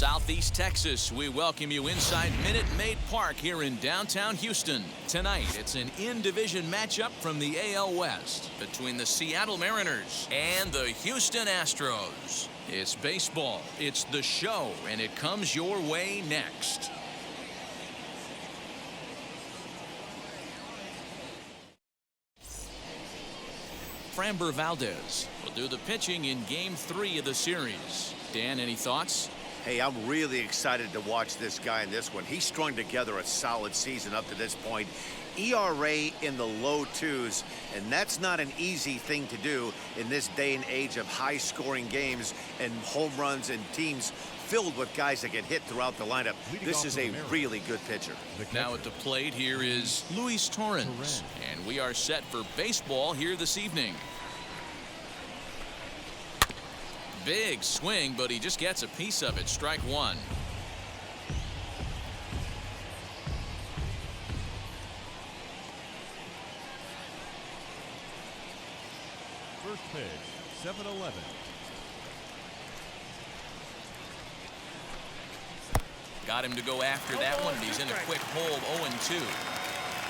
Southeast Texas, we welcome you inside Minute Maid Park here in downtown Houston. Tonight, it's an in-division matchup from the AL West between the Seattle Mariners and the Houston Astros. It's baseball, it's the show, and it comes your way next. Framber Valdez will do the pitching in Game 3 of the series. Dan, any thoughts? Hey, I'm really excited to watch this guy in this one. He's strung together a solid season up to this point. ERA in the low 2s, and that's not an easy thing to do in this day and age of high-scoring games and home runs and teams filled with guys that get hit throughout the lineup. This is a really good pitcher. Now at the plate here is Luis Torrens, and we are set for baseball here this evening. Big swing, but he just gets a piece of it. Strike one. First pitch, 7-11. Got him to go after that one, and he's in a quick hole, 0-2.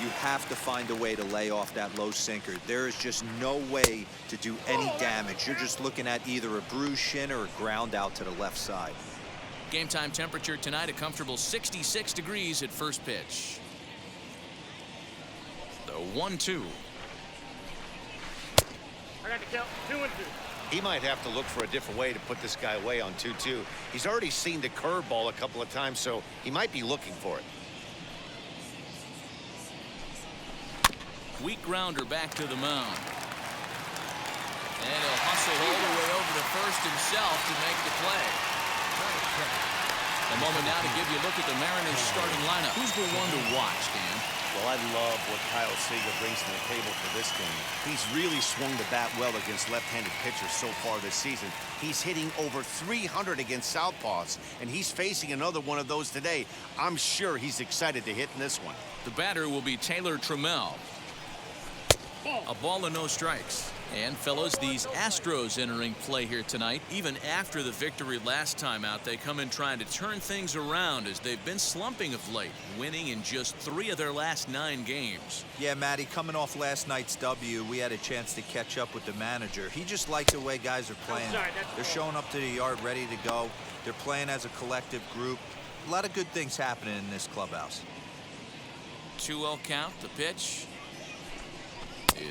You have to find a way to lay off that low sinker. There is just no way to do any damage. You're just looking at either a bruised shin or a ground out to the left side. Game time temperature tonight, a comfortable 66 degrees at first pitch. The 1-2. I got to count 2-2. He might have to look for a different way to put this guy away on 2-2. He's already seen the curveball a couple of times, so he might be looking for it. Weak grounder back to the mound. And he'll hustle all the way over to first himself to make the play. A moment now to give you a look at the Mariners starting lineup. Who's the one to watch, Dan? Well, I love what Kyle Seager brings to the table for this game. He's really swung the bat well against left-handed pitchers so far this season. He's hitting over 300 against southpaws, and he's facing another one of those today. I'm sure he's excited to hit in this one. The batter will be Taylor Trammell. A ball and no strikes. And fellows, these Astros entering play here tonight. Even after the victory last time out, they come in trying to turn things around as they've been slumping of late, winning in just 3 of their last 9 games. Yeah, Matty, coming off last night's W, we had a chance to catch up with the manager. He just liked the way guys are playing. They're showing up to the yard ready to go. They're playing as a collective group. A lot of good things happening in this clubhouse. 2-0 count. The pitch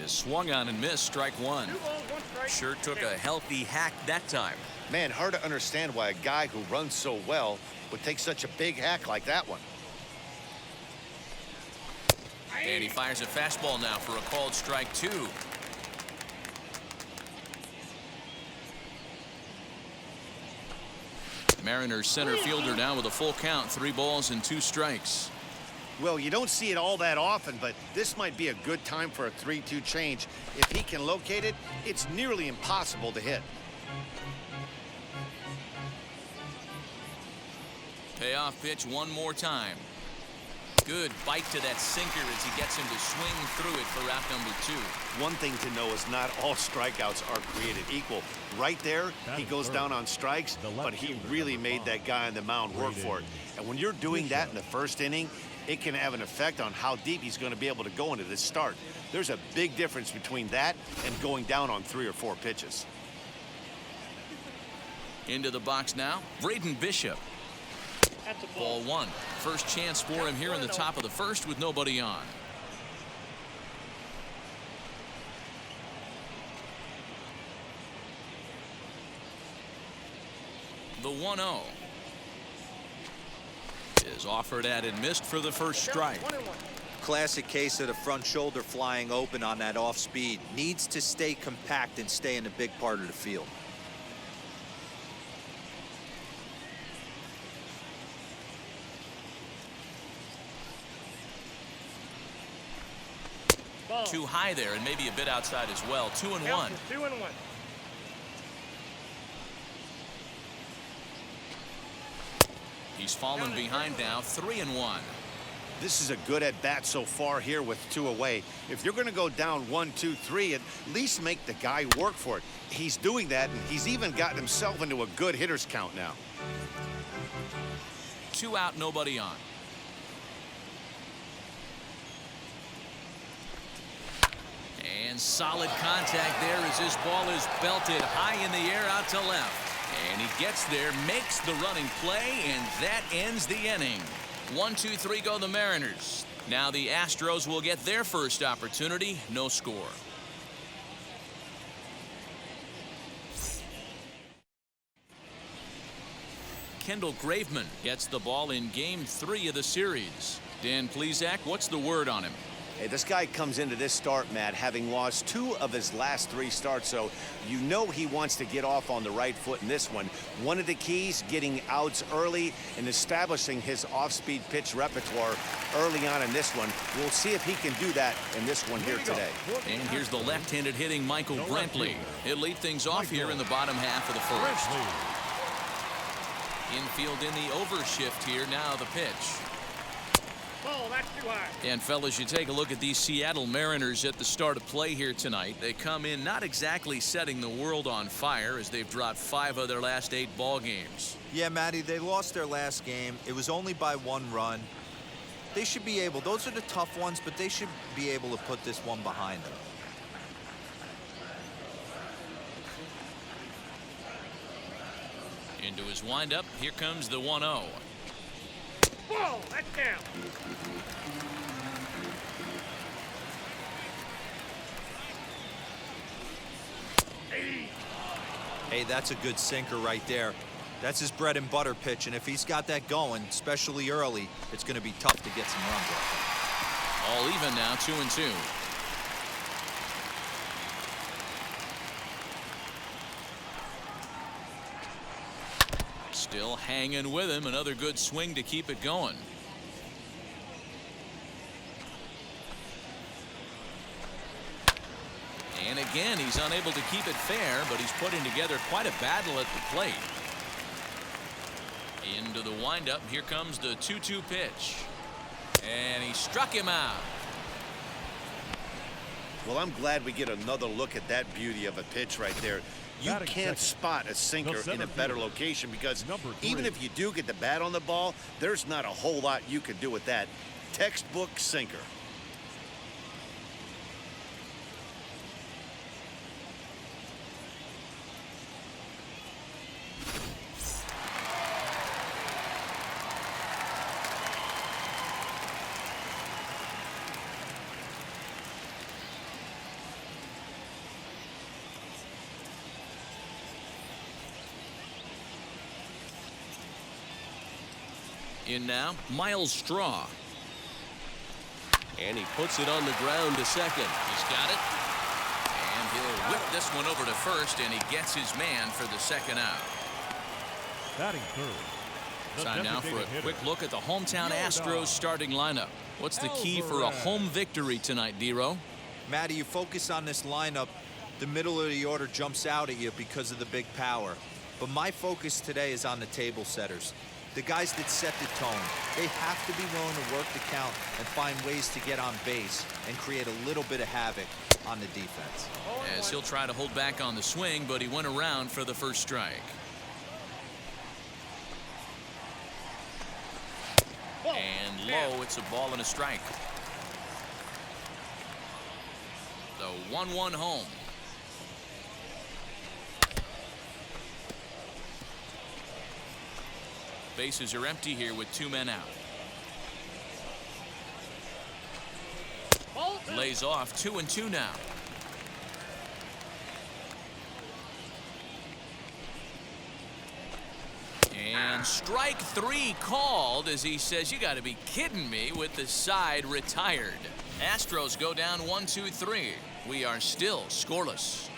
is swung on and missed. Strike one. Sure took a healthy hack that time. Man, hard to understand why a guy who runs so well would take such a big hack like that one. And he fires a fastball now for a called strike 2. Mariners center fielder now with a full count, 3 balls and 2 strikes. Well, you don't see it all that often, but this might be a good time for a 3-2 change. If he can locate it, it's nearly impossible to hit. Payoff pitch one more time. Good bite to that sinker as he gets him to swing through it for out number 2. One thing to know is not all strikeouts are created equal. Right there, he goes down on strikes, but he really made that guy on the mound work for it. And when you're doing that in the first inning, it can have an effect on how deep he's going to be able to go into this start. There's a big difference between that and going down on 3 or 4 pitches. Into the box now, Braden Bishop. Ball 1. First chance for him here in the top of the first with nobody on. The 1-0 is offered at and missed for the first strike. Classic case of the front shoulder flying open on that off speed. Needs to stay compact and stay in the big part of the field. Too high there and maybe a bit outside as well. 2-1. 2-1. He's fallen behind now, 3-1. This is a good at-bat so far here with 2 away. If you're going to go down 1, 2, 3, at least make the guy work for it. He's doing that, and he's even gotten himself into a good hitter's count now. 2 out, nobody on. And solid contact there as this ball is belted high in the air out to left. And he gets there, makes the running play, and that ends the inning. 1-2-3 go the Mariners. Now the Astros will get their first opportunity. No score. Kendall Graveman gets the ball in Game 3 of the series. Dan Plesac, what's the word on him? Hey, this guy comes into this start, Matt, having lost 2 of his last 3 starts, so you know he wants to get off on the right foot in this one. One of the keys, getting outs early and establishing his off-speed pitch repertoire early on in this one. We'll see if he can do that in this one here today. And here's the left-handed hitting Michael Brantley. He'll lead things off here in the bottom half of the first. Infield in the overshift here. Now the pitch. Ball, that's too high. And fellas, you take a look at these Seattle Mariners at the start of play here tonight. They come in not exactly setting the world on fire as they've dropped 5 of their last 8 ball games. Yeah, Matty, they lost their last game. It was only by 1 run. They should be able, those are the tough ones, but they should be able to put this one behind them. Into his windup, here comes the 1-0. Ball, that's down. Hey, that's a good sinker right there. That's his bread and butter pitch, and if he's got that going, especially early, it's going to be tough to get some runs off. All even now, 2-2. Still hanging with him. Another good swing to keep it going. And again, he's unable to keep it fair, but he's putting together quite a battle at the plate. Into the windup. Here comes the 2-2 pitch. And he struck him out. Well, I'm glad we get another look at that beauty of a pitch right there. You can't spot a sinker in a better location because even if you do get the bat on the ball, there's not a whole lot you can do with that. Textbook sinker. In now, Miles Straw. And he puts it on the ground to second. He's got it. And he'll whip this one over to first, and he gets his man for the second out. Batting third. Time now for a quick look at the hometown Astros starting lineup. What's the key for a home victory tonight, D-Row? Matty, you focus on this lineup, the middle of the order jumps out at you because of the big power. But my focus today is on the table setters. The guys that set the tone. They have to be willing to work the count and find ways to get on base and create a little bit of havoc on the defense. As he'll try to hold back on the swing, but he went around for the first strike. And low, it's a ball and a strike. The 1-1 home. Bases are empty here with 2 men out. Lays off 2-2 now. And strike 3 called as he says, you got to be kidding me, with the side retired. Astros go down 1-2-3. We are still scoreless.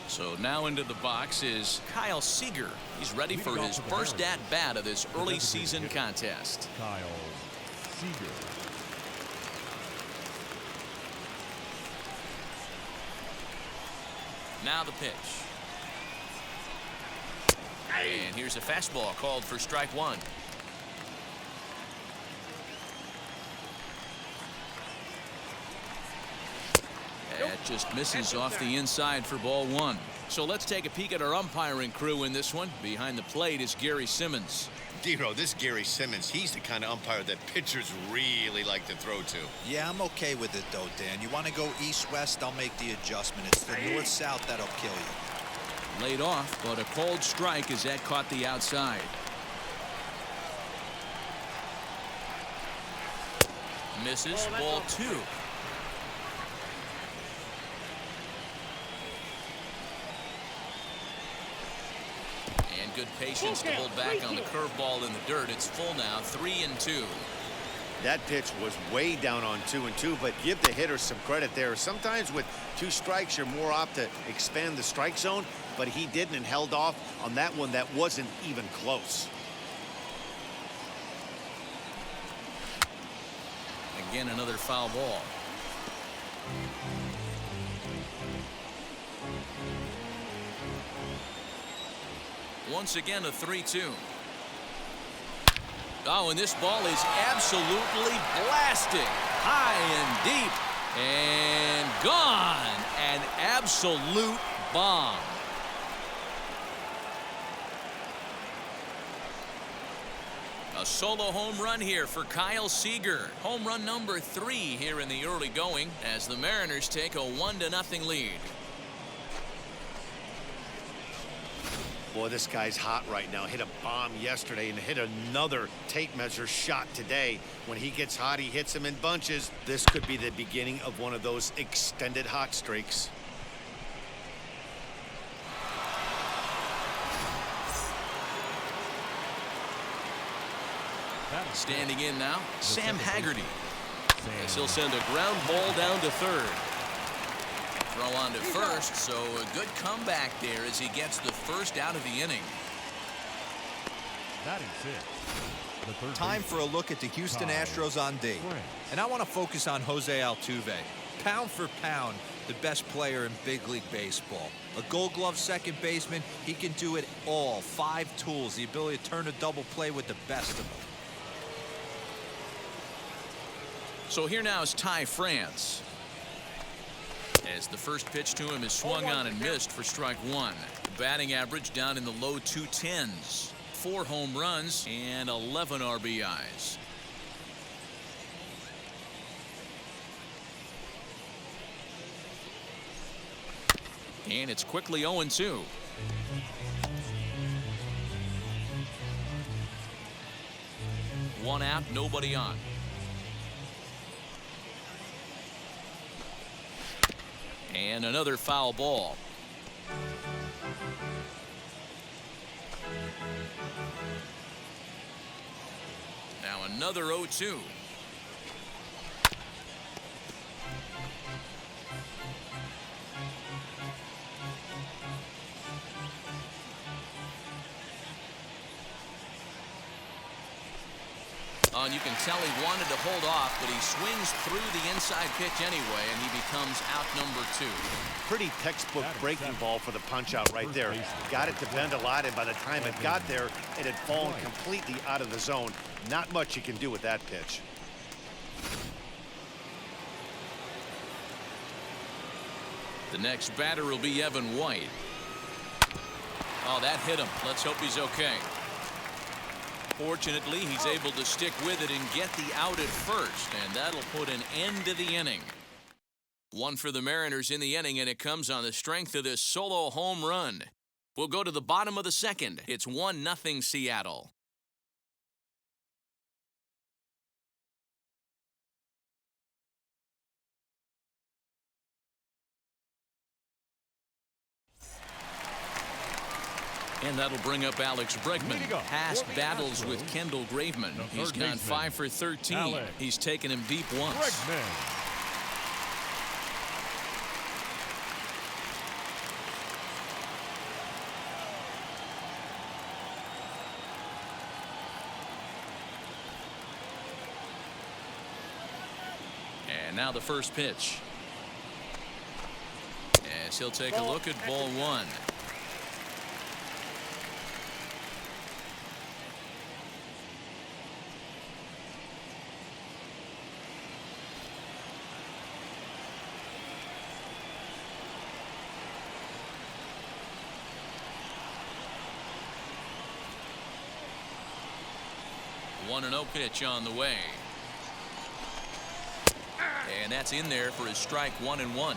So now into the box is Kyle Seager. He's ready for his first at-bat of this early season contest. Kyle Seager. Now the pitch. And here's a fastball called for strike 1. That just misses off the inside for ball one. So let's take a peek at our umpiring crew in this one. Behind the plate is Gary Simmons. Dero, this Gary Simmons, he's the kind of umpire that pitchers really like to throw to. Yeah, I'm okay with it, though, Dan. You want to go east-west, I'll make the adjustment. It's the north-south that'll kill you. Laid off, but a cold strike as that caught the outside. Misses, ball two. And good patience to hold back on the curveball in the dirt. It's full now, 3-2. That pitch was way down on 2-2, but give the hitter some credit there. Sometimes with 2 strikes, you're more apt to expand the strike zone, but he didn't and held off on that one that wasn't even close. Again, another foul ball. Once again, a 3-2. Oh, and this ball is absolutely blasting. High and deep. And gone. An absolute bomb. A solo home run here for Kyle Seager. Home run number 3 here in the early going as the Mariners take a 1-0 lead. Boy, this guy's hot right now. Hit a bomb yesterday and hit another tape measure shot today. When he gets hot, he hits them in bunches. This could be the beginning of one of those extended hot streaks. Standing in now, Sam Haggerty. As he'll send a ground ball down to third. Throw on to first, so a good comeback there as he gets the first out of the inning. Batting sixth, the third Time for a look at the Houston Astros on D. And I want to focus on Jose Altuve. Pound for pound, the best player in big league baseball. A Gold Glove second baseman, he can do it all. 5 tools, the ability to turn a double play with the best of them. So here now is Ty France. As the first pitch to him is swung on and missed for strike 1. Batting average down in the low 210s. 4 home runs and 11 RBIs. And it's quickly 0-2. One out, nobody on. And another foul ball. Now another 0-2. And you can tell he wanted to hold off, but he swings through the inside pitch anyway, and he becomes out number 2. Pretty textbook breaking ball for the punch out right there. Got it to bend a lot, and by the time it got there, it had fallen completely out of the zone. Not much you can do with that pitch. The next batter will be Evan White. Oh, that hit him. Let's hope he's okay. Fortunately, he's able to stick with it and get the out at first, and that'll put an end to the inning. 1 for the Mariners in the inning, and it comes on the strength of this solo home run. We'll go to the bottom of the second. It's 1-0 Seattle. And that'll bring up Alex Bregman. Past battles with Kendall Graveman. He's gone 5 for 13. He's taken him deep once. And now the first pitch. As he'll take a look at ball 1. 1-0 pitch on the way. And that's in there for his strike 1-1.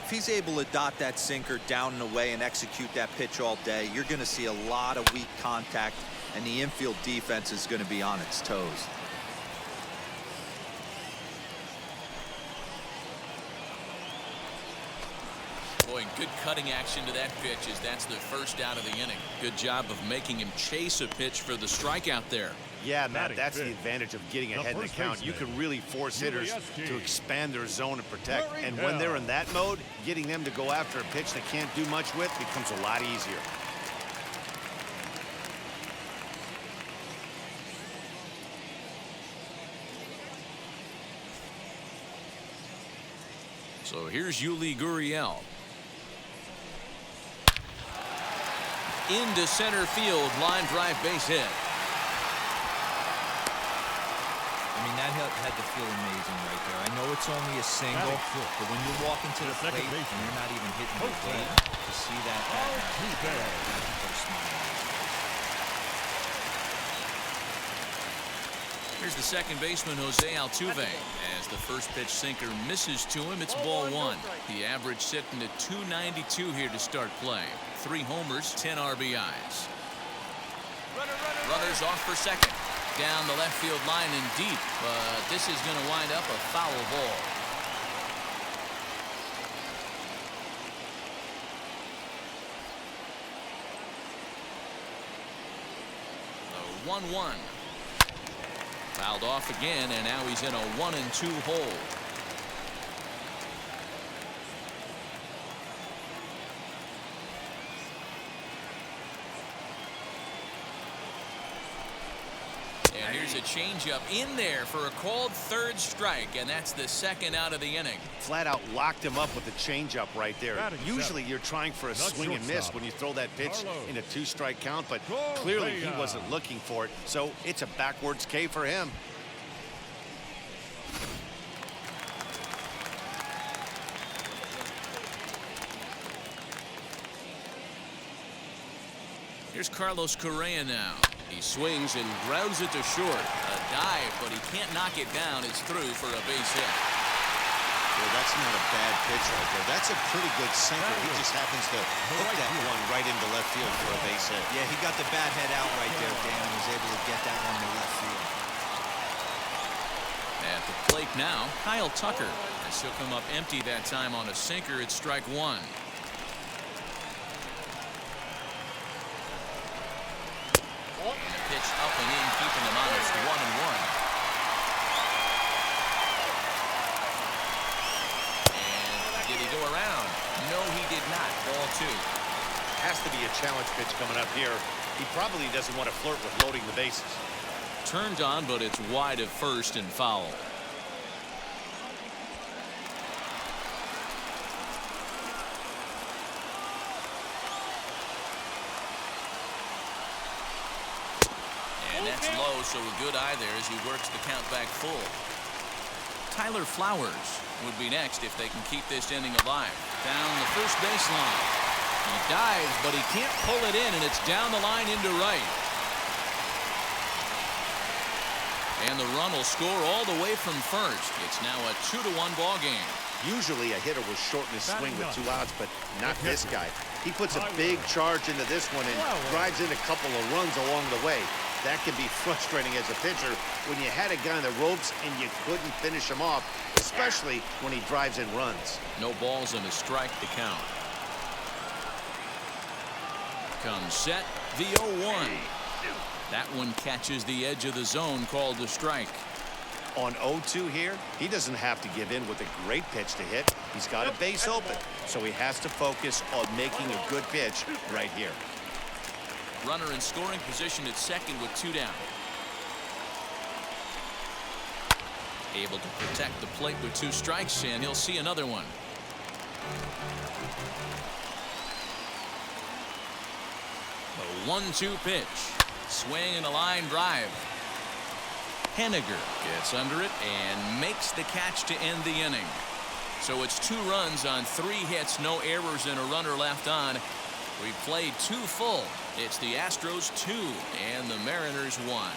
If he's able to dot that sinker down and away and execute that pitch all day, you're going to see a lot of weak contact, and the infield defense is going to be on its toes. Boy, good cutting action to that pitch as that's the first out of the inning. Good job of making him chase a pitch for the strikeout there. Yeah, Matt, that's the advantage of getting ahead in the count. You can really force hitters to expand their zone and protect. And when they're in that mode, getting them to go after a pitch they can't do much with becomes a lot easier. So here's Yuli Gurriel. Into center field, line drive, base hit. I mean, that had to feel amazing right there. I know it's only a single, but when you're walking to the plate and you're not even hitting the plate, to see that, put a smile on his face. Here's the second baseman, Jose Altuve. As the first pitch sinker misses to him, it's ball one. The average sitting at .292 here to start play. 3 homers, 10 RBIs. Runners off for second. Down the left field line and deep, but this is going to wind up a foul ball. The 1-1. Fouled off again, and now he's in a 1-2 hole. And here's a changeup in there for a called third strike, and that's the second out of the inning. Flat out locked him up with the changeup right there. Usually you're trying for a swing and miss when you throw that pitch in a 2-strike count, but clearly he wasn't looking for it, so it's a backwards K for him. Here's Carlos Correa now. He swings and grounds it to short. A dive, but he can't knock it down. It's through for a base hit. Well, that's not a bad pitch right there. That's a pretty good sinker. He just happens to hook that one right into left field for a base hit. Yeah, he got the bat head out right there, Dan, and was able to get that one to left field. At the plate now, Kyle Tucker. As he'll come up empty that time on a sinker, it's strike one. And a pitch up and in, keeping them honest, 1-1. And did he go around? No, he did not. Ball two. Has to be a challenge pitch coming up here. He probably doesn't want to flirt with loading the bases. Turned on, but it's wide of first and foul. And that's low, so a good eye there as he works the count back full. Tyler Flowers would be next if they can keep this inning alive. Down the first baseline. He dives, but he can't pull it in, and it's down the line into right. And the run will score all the way from first. It's now a 2-1 ball game. Usually a hitter will shorten his swing with 2 outs, but not this guy. He puts a big charge into this one and drives in a couple of runs along the way. That can be frustrating as a pitcher when you had a guy on the ropes and you couldn't finish him off, especially when he drives in runs. No balls and a strike to count. Comes set, the 0-1. That one catches the edge of the zone, called a strike. On 0-2 here, he doesn't have to give in with a great pitch to hit. He's got a base open, so he has to focus on making a good pitch right here. Runner in scoring position at second with 2 down. Able to protect the plate with 2 strikes, and he'll see another one. The 1-2 pitch. Swing and a line drive. Henniger gets under it and makes the catch to end the inning. So it's 2 runs on 3 hits, no errors, and a runner left on. We played 2 full. It's the Astros 2 and the Mariners 1.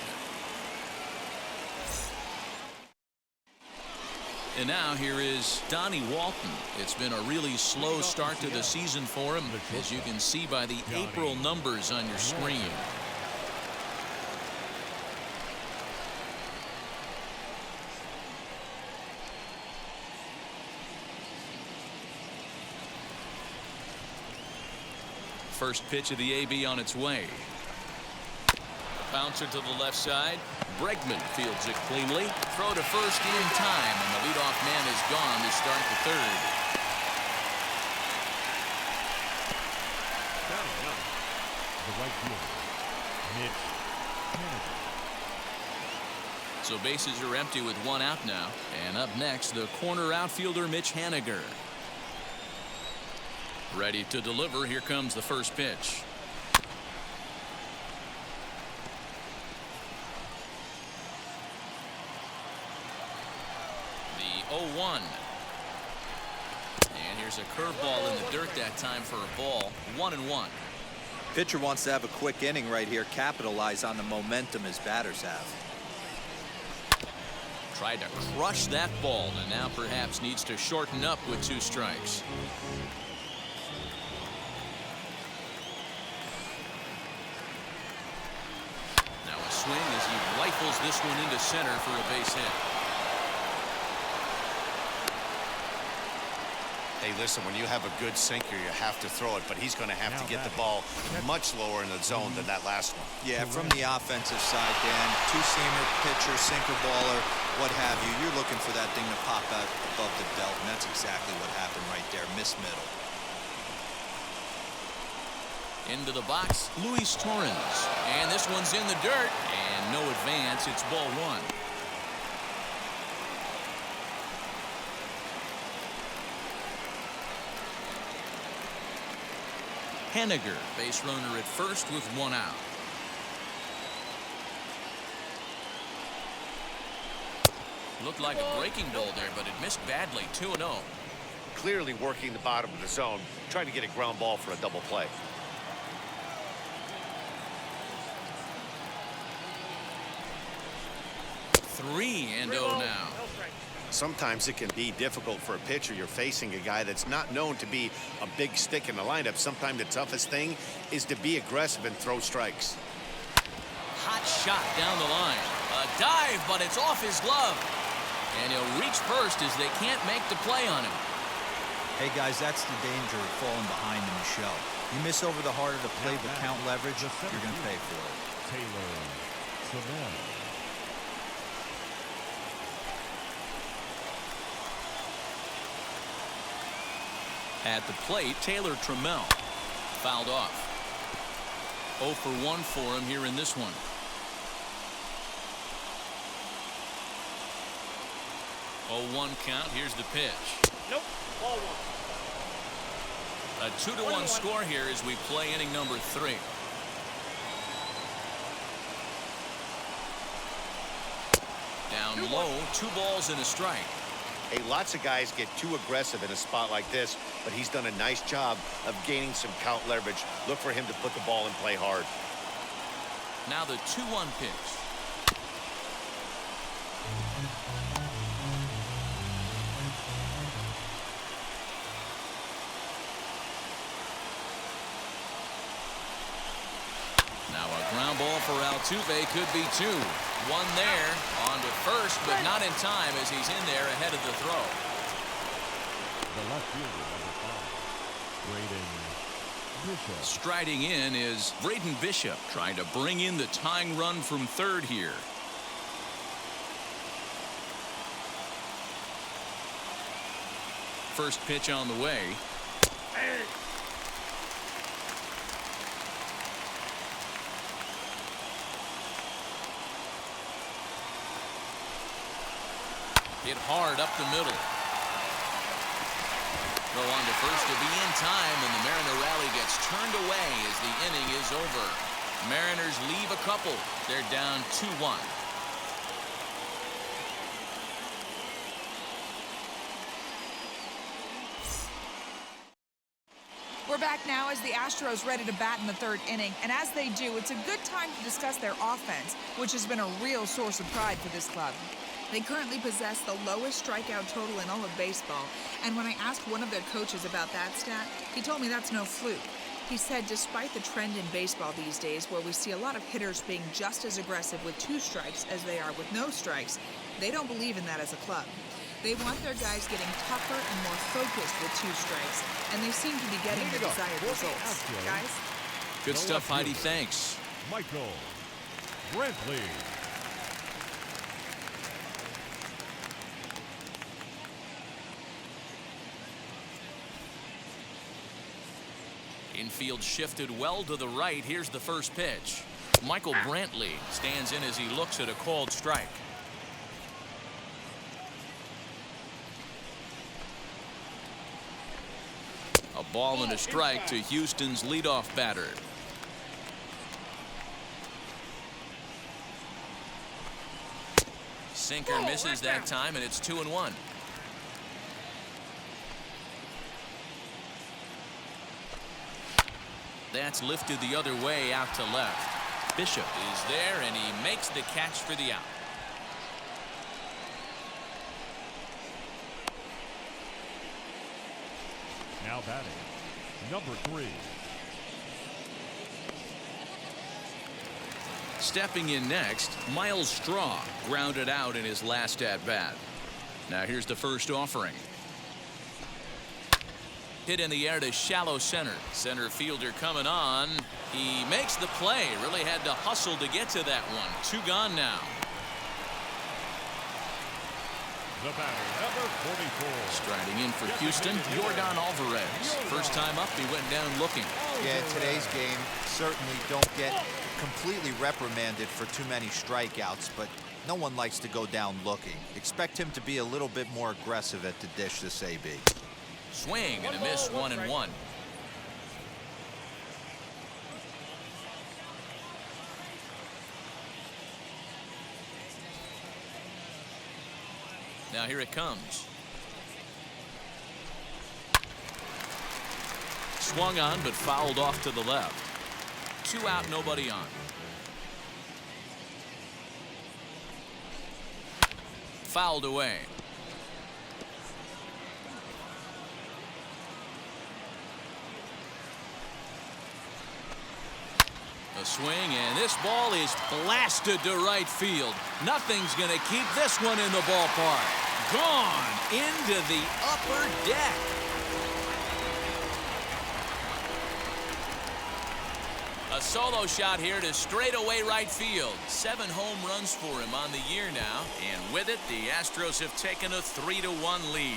And now here is Donnie Walton. It's been a really slow start to the season for him, as you can see by the April numbers on your screen. First pitch of the AB on its way. Bouncer to the left side. Bregman fields it cleanly. Throw to first in time, and the leadoff man is gone to start the third. The right fielder, Mitch Haniger. So bases are empty with one out now. And up next, the corner outfielder Mitch Haniger. Ready to deliver. Here comes the first pitch. The 0-1. And here's a curveball in the dirt that time for a ball. 1-1. Pitcher wants to have a quick inning right here, capitalize on the momentum his batters have. Tried to crush that ball, and now perhaps needs to shorten up with 2 strikes. Now a swing as he rifles this one into center for a base hit. Hey, listen, when you have a good sinker, you have to throw it, but he's going to have to get the ball much lower in the zone than that last one. Yeah, from the offensive side, Dan, 2-seamer, pitcher, sinker baller, what have you. You're looking for that thing to pop out above the belt, and that's exactly what happened right there. Miss middle. Into the box, Luis Torrens. And this one's in the dirt. And no advance. It's ball 1. Haniger, base runner at first with 1 out. Looked like a breaking ball there, but it missed badly. 2-0. Clearly working the bottom of the zone, trying to get a ground ball for a double play. Three and 0 now. Sometimes it can be difficult for a pitcher. You're facing a guy that's not known to be a big stick in the lineup. Sometimes the toughest thing is to be aggressive and throw strikes. Hot shot down the line. A dive, but it's off his glove. And he'll reach first as they can't make the play on him. Hey, guys, that's the danger of falling behind in the show. You miss over the harder to play but count leverage, you're going to pay for it. Taylor Trammell. At the plate, Taylor Trammell. Fouled off. 0 for 1 for him here in this one. Oh, 1 count. Here's the pitch. Nope. Ball 1. A 2-1 score here as we play inning number 3. Down low, 2 balls and a strike. Hey, lots of guys get too aggressive in a spot like this, but he's done a nice job of gaining some count leverage. Look for him to put the ball in play hard. Now the 2-1 pitch. Now a ground ball for Altuve could be 2. 1 there, on to first, but not in time as he's in there ahead of the throw. The left fielder, number 5, Braden Bishop. Striding in is Braden Bishop, trying to bring in the tying run from third here. First pitch on the way. Hit hard up the middle. Throw on to first to be in time, and the Mariner rally gets turned away as the inning is over. Mariners leave a couple. They're down 2-1. We're back now as the Astros ready to bat in the 3rd inning, and as they do, it's a good time to discuss their offense, which has been a real source of pride for this club. They currently possess the lowest strikeout total in all of baseball, and when I asked one of their coaches about that stat, he told me that's no fluke. He said despite the trend in baseball these days where we see a lot of hitters being just as aggressive with 2 strikes as they are with no strikes, they don't believe in that as a club. They want their guys getting tougher and more focused with 2 strikes, and they seem to be getting the desired results. Guys? Good stuff, Heidi. Thanks. Michael Brantley. Infield shifted well to the right. Here's the first pitch. Michael Brantley stands in as he looks at a called strike. A ball and a strike to Houston's leadoff batter. Sinker misses that time, and it's 2-1. That's lifted the other way out to left. Bishop is there, and he makes the catch for the out. Now batting, number 3. Stepping in next, Miles Straw grounded out in his last at-bat. Now here's the first offering. Hit in the air to shallow center. Center fielder coming on. He makes the play. Really had to hustle to get to that one. 2 gone now. The batter, number 44. Striding in for Houston, Yordan Alvarez. First time up, he went down looking. Yeah, in today's game, certainly don't get completely reprimanded for too many strikeouts, but no one likes to go down looking. Expect him to be a little bit more aggressive at the dish this AB. Swing and a miss, 1-1. Now here it comes. Swung on but fouled off to the left. 2 out, nobody on. Fouled away. A swing, and this ball is blasted to right field. Nothing's going to keep this one in the ballpark. Gone into the upper deck. A solo shot here to straightaway right field. 7 home runs for him on the year now. And with it, the Astros have taken a 3-1 lead.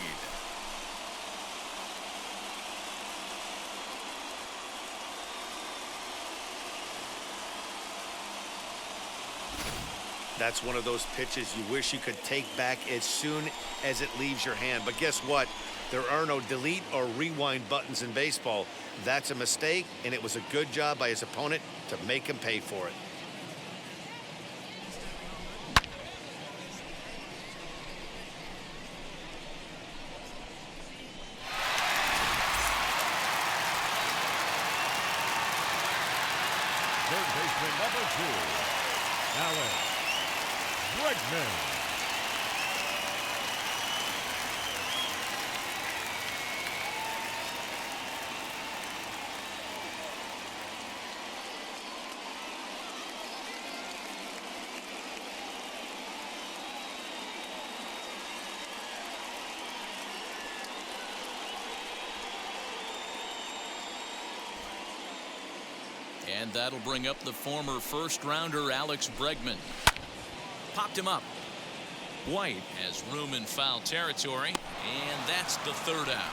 That's one of those pitches you wish you could take back as soon as it leaves your hand. But guess what? There are no delete or rewind buttons in baseball. That's a mistake, and it was a good job by his opponent to make him pay for it. Third baseman, number 2, Alex Bregman. And that'll bring up the former first-rounder Alex Bregman. Popped him up. White has room in foul territory, and that's the 3rd out.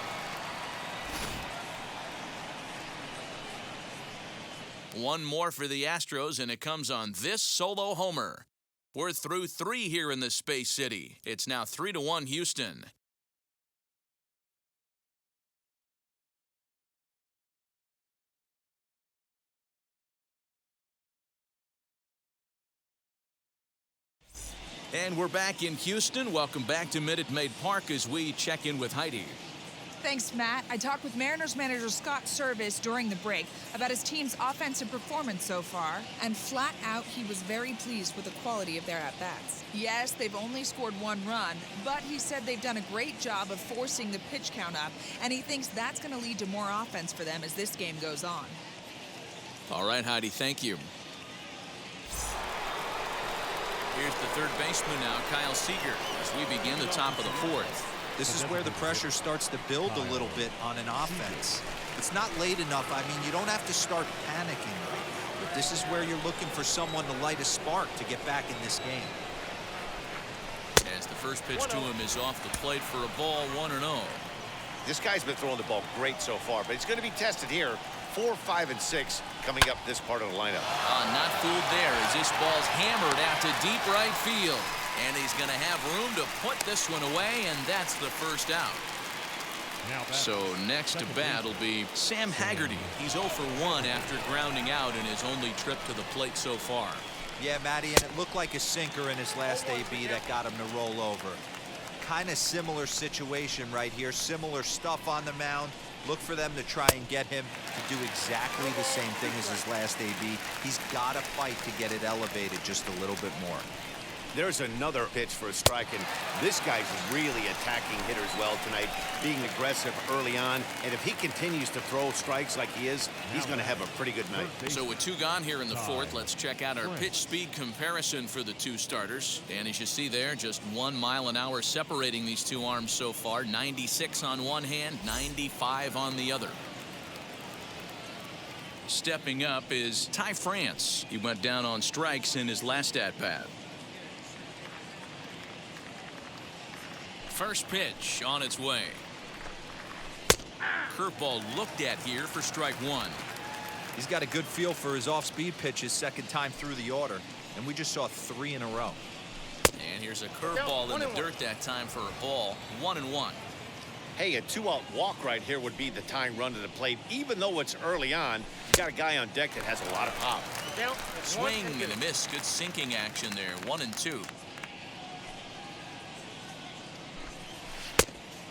One more for the Astros, and it comes on this solo homer. We're through 3 here in the Space City. It's now 3-1 Houston. And we're back in Houston. Welcome back to Minute Maid Park as we check in with Heidi. Thanks, Matt. I talked with Mariners manager Scott Service during the break about his team's offensive performance so far, and flat out, he was very pleased with the quality of their at-bats. Yes, they've only scored 1 run, but he said they've done a great job of forcing the pitch count up, and he thinks that's going to lead to more offense for them as this game goes on. All right, Heidi, thank you. Here's the third baseman now, Kyle Seager, as we begin the top of the 4th. This is where the pressure starts to build a little bit on an offense. It's not late enough. I mean, you don't have to start panicking right now, but this is where you're looking for someone to light a spark to get back in this game. As the first pitch to him is off the plate for a ball, 1-0. This guy's been throwing the ball great so far, but he's going to be tested here. 4, 5, and 6 coming up this part of the lineup. Not fooled there as this ball's hammered out to deep right field. And he's going to have room to put this one away, and that's the first out. So next to bat will be Sam Haggerty. He's 0 for 1 after grounding out in his only trip to the plate so far. Yeah, Matty, and it looked like a sinker in his last AB that got him to roll over. Kind of similar situation right here. Similar stuff on the mound. Look for them to try and get him to do exactly the same thing as his last AB. He's got to fight to get it elevated just a little bit more. There's another pitch for a strike, and this guy's really attacking hitters well tonight, being aggressive early on. And if he continues to throw strikes like he is, he's going to have a pretty good night. So with 2 gone here in the 4th, let's check out our pitch speed comparison for the 2 starters. And as you see there, just 1 mile an hour separating these 2 arms so far. 96 on one hand, 95 on the other. Stepping up is Ty France. He went down on strikes in his last at-bat. First pitch on its way. Curveball looked at here for strike 1. He's got a good feel for his off-speed pitches second time through the order, and we just saw 3 in a row. And here's a curveball in the dirt that time for a ball. 1-1. Hey, a 2-out walk right here would be the tying run to the plate. Even though it's early on, you got a guy on deck that has a lot of pop. Swing and a miss. Good sinking action there. 1-2.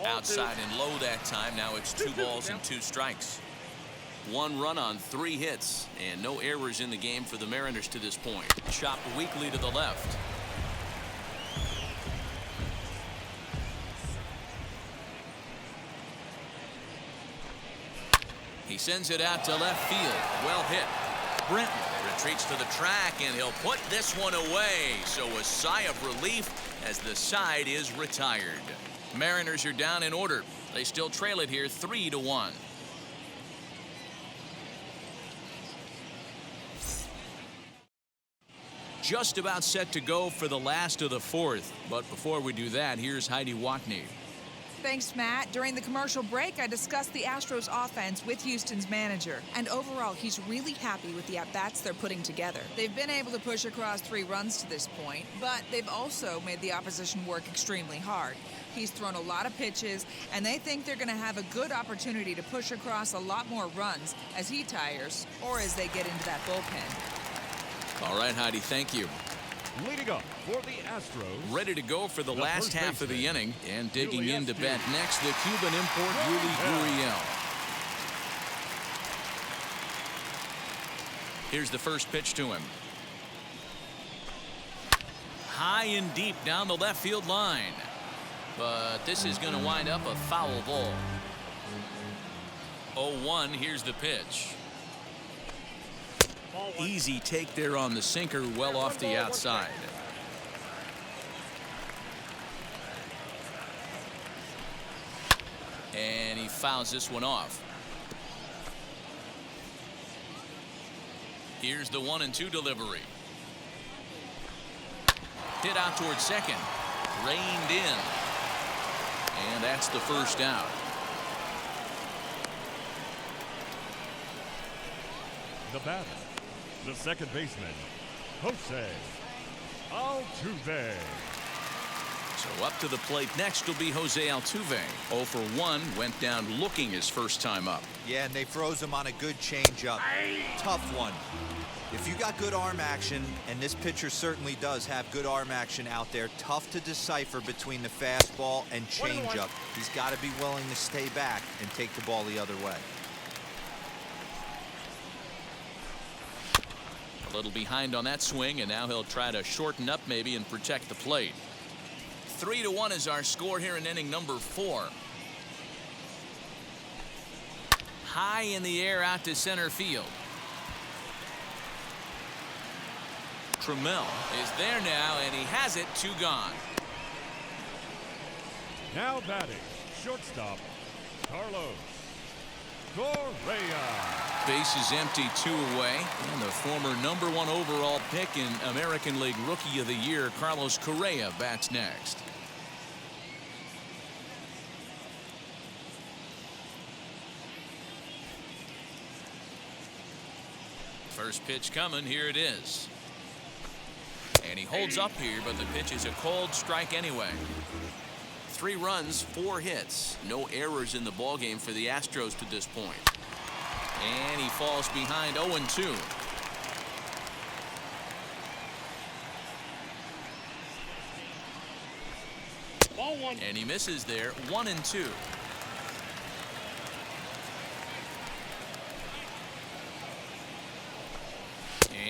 Outside and low that time. Now it's 2 balls and 2 strikes. 1 run on 3 hits, and no errors in the game for the Mariners to this point. Chopped weakly to the left. He sends it out to left field. Well hit. Brenton retreats to the track, and he'll put this one away. So a sigh of relief as the side is retired. Mariners are down in order. They still trail it here 3-1. Just about set to go for the last of the 4th. But before we do that, here's Heidi Watney. Thanks, Matt. During the commercial break, I discussed the Astros offense with Houston's manager. And overall, he's really happy with the at-bats they're putting together. They've been able to push across 3 runs to this point, but they've also made the opposition work extremely hard. He's thrown a lot of pitches, and they think they're going to have a good opportunity to push across a lot more runs as he tires or as they get into that bullpen. All right, Heidi, thank you. Leading up for the Astros. Ready to go for the last half of the inning. And digging in to bat next, the Cuban import, Yuli Gurriel. Here's the first pitch to him. High and deep down the left field line. But this is going to wind up a foul ball. 0-1, here's the pitch. Easy take there on the sinker, well off the outside. And he fouls this one off. Here's the 1-2 delivery. Hit out towards second. Reined in. And that's the first out. The batter, the second baseman, Jose Altuve. So up to the plate next will be Jose Altuve. 0 for 1, went down looking his first time up. Yeah, and they froze him on a good changeup. Tough one. If you got good arm action, and this pitcher certainly does have good arm action out there, tough to decipher between the fastball and changeup. He's got to be willing to stay back and take the ball the other way. A little behind on that swing, and now he'll try to shorten up maybe and protect the plate. 3-1 is our score here in inning number 4. High in the air out to center field. Trammell is there now, and he has it, 2 gone. Now batting, shortstop, Carlos Correa. Base is empty, 2 away, and the former #1 overall pick in American League Rookie of the Year, Carlos Correa, bats next. First pitch coming, here it is. And he holds up here, but the pitch is a cold strike anyway. 3 runs, 4 hits. No errors in the ballgame for the Astros to this point. And he falls behind 0-2. Ball 1. And he misses there, 1-2.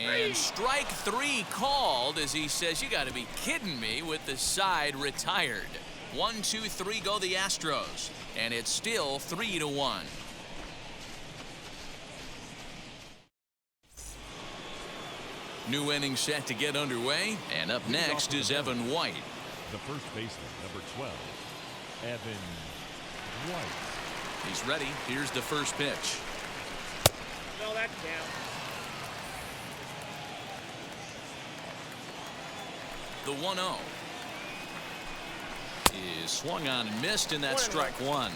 And strike 3 called as he says, you got to be kidding me, with the side retired. 1, 2, 3 go the Astros, and it's still 3-1. New inning set to get underway, and up next is Evan White. The first baseman, number 12, Evan White. He's ready. Here's the first pitch. No, that's down. The 1-0 is swung on and missed, and that's strike 1.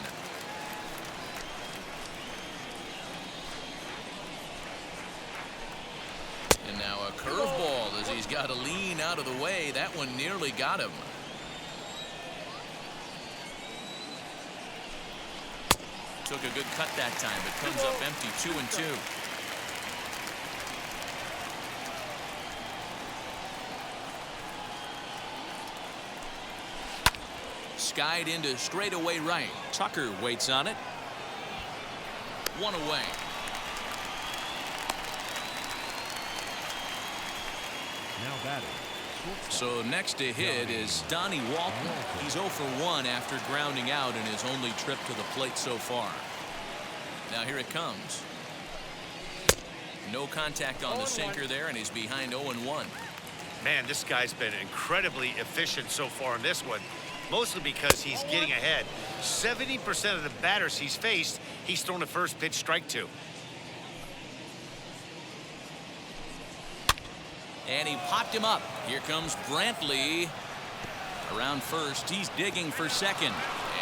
And now a curveball as he's got to lean out of the way. That one nearly got him. Took a good cut that time, but comes up empty, 2-2. Skied into straightaway right. Tucker waits on it. 1 away. Now batting, shortstop. So next to hit is Donnie Walton. He's 0 for 1 after grounding out in his only trip to the plate so far. Now here it comes. No contact on the sinker there, and he's behind 0-1. Man, this guy's been incredibly efficient so far in this one. Mostly because he's getting ahead. 70% of the batters he's faced, he's thrown the first pitch strike to. And he popped him up. Here comes Brantley. Around first, he's digging for second.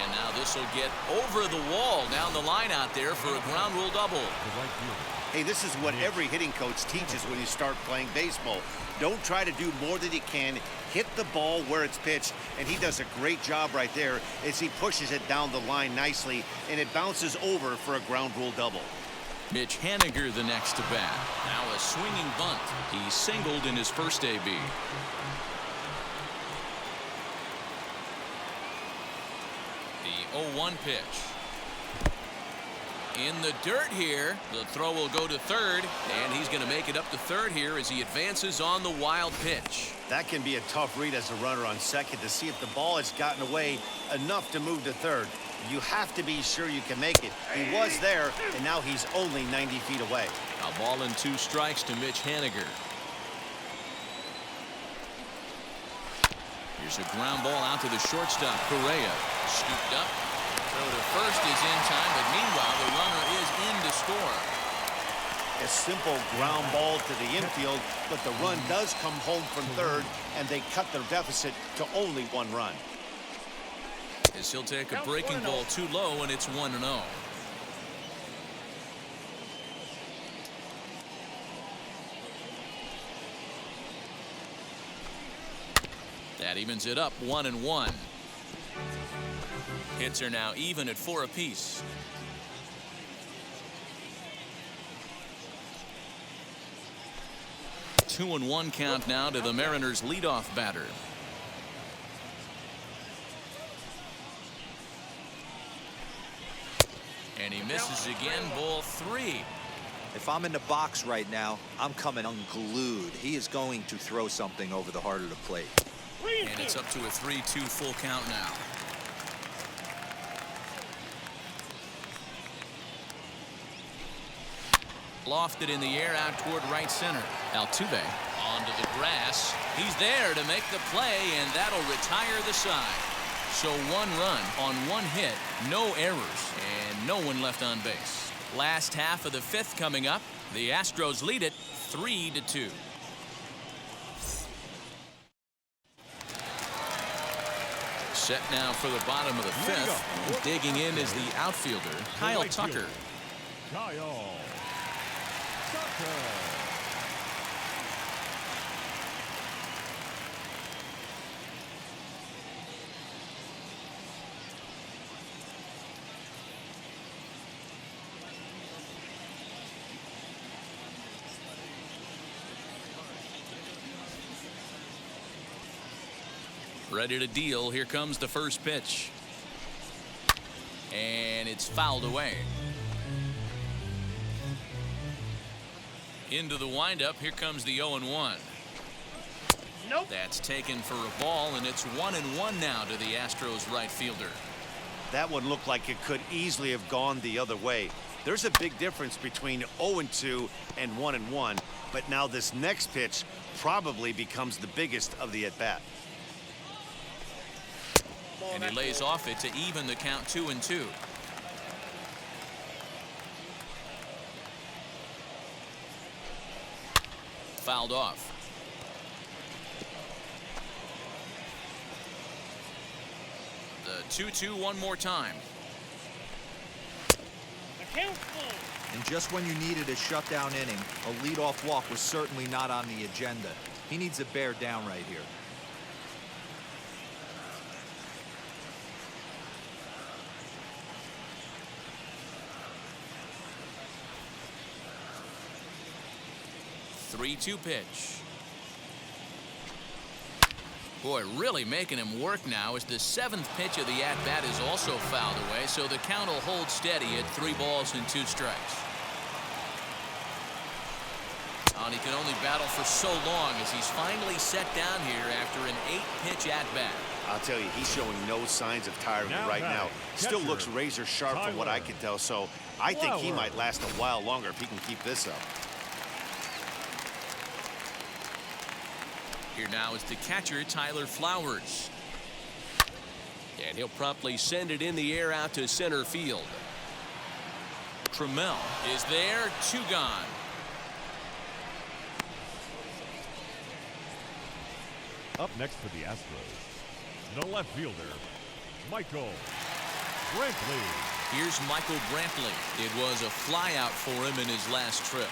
And now this will get over the wall down the line out there for a ground rule double. Hey, this is what every hitting coach teaches when you start playing baseball. Don't try to do more than you can. Hit the ball where it's pitched, and he does a great job right there as he pushes it down the line nicely, and it bounces over for a ground rule double. Mitch Haniger the next to bat. Now a swinging bunt. He singled in his first AB. The 0-1 pitch. In the dirt here. The throw will go to third, and he's going to make it up to third here as he advances on the wild pitch. That can be a tough read as a runner on second to see if the ball has gotten away enough to move to third. You have to be sure you can make it. He was there, and now he's only 90 feet away. A ball and 2 strikes to Mitch Haniger. Here's a ground ball out to the shortstop, Correa. Scooped up. Throw to first is in time, but meanwhile the runner is in to score. A simple ground ball to the infield, but the run does come home from third, and they cut their deficit to only 1 run. As he'll take a breaking ball too low, and it's 1-0. That evens it up, 1-1. Hits are now even at 4 apiece. 2-1 count now to the Mariners leadoff batter. And he misses again, ball 3. If I'm in the box right now, I'm coming unglued. He is going to throw something over the heart of the plate. And it's up to a 3-2 full count now. Lofted in the air out toward right center. Altuve onto the grass. He's there to make the play, and that'll retire the side. So 1 run on 1 hit, no errors, and no one left on base. Last half of the 5th coming up. The Astros lead it 3-2. Set now for the bottom of the 5th. Digging in is the outfielder, Kyle Tucker. Kyle Tucker. Ready to deal. Here comes the first pitch. And it's fouled away. Into the windup. Here comes the 0-1. Nope. That's taken for a ball, and it's 1-1 now to the Astros right fielder. That one looked like it could easily have gone the other way. There's a big difference between 0-2 and 1-1, but now this next pitch probably becomes the biggest of the at-bat. And he lays off it to even the count 2-2. Fouled off. The 2-2 one more time. The count's full. And just when you needed a shutdown inning, a leadoff walk was certainly not on the agenda. He needs to bear down right here. Three-two pitch. Boy, really making him work now as the 7th pitch of the at-bat is also fouled away, so the count will hold steady at 3 balls and 2 strikes. And he can only battle for so long as he's finally set down here after an 8-pitch at-bat. I'll tell you, he's showing no signs of tiring right now. Still looks razor sharp from what I can tell, so I think he might last a while longer if he can keep this up. Here now is the catcher, Tyler Flowers. And he'll promptly send it in the air out to center field. Trammell is there, 2 gone. Up next for the Astros, the left fielder, Michael Brantley. Here's Michael Brantley. It was a flyout for him in his last trip.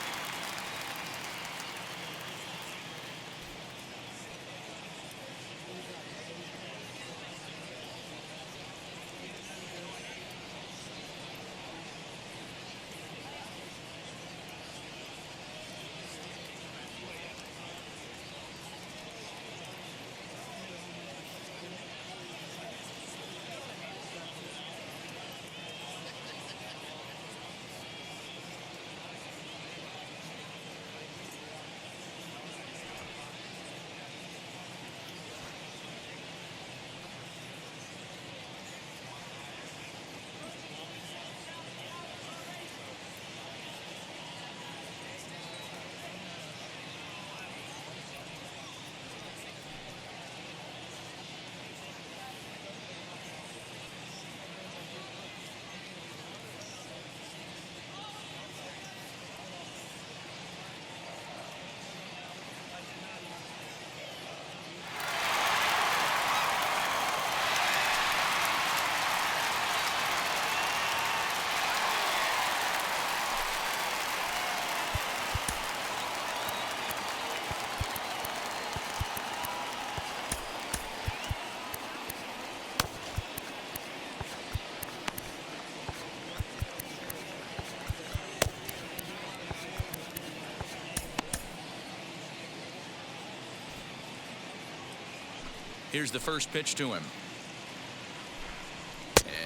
Here's the first pitch to him.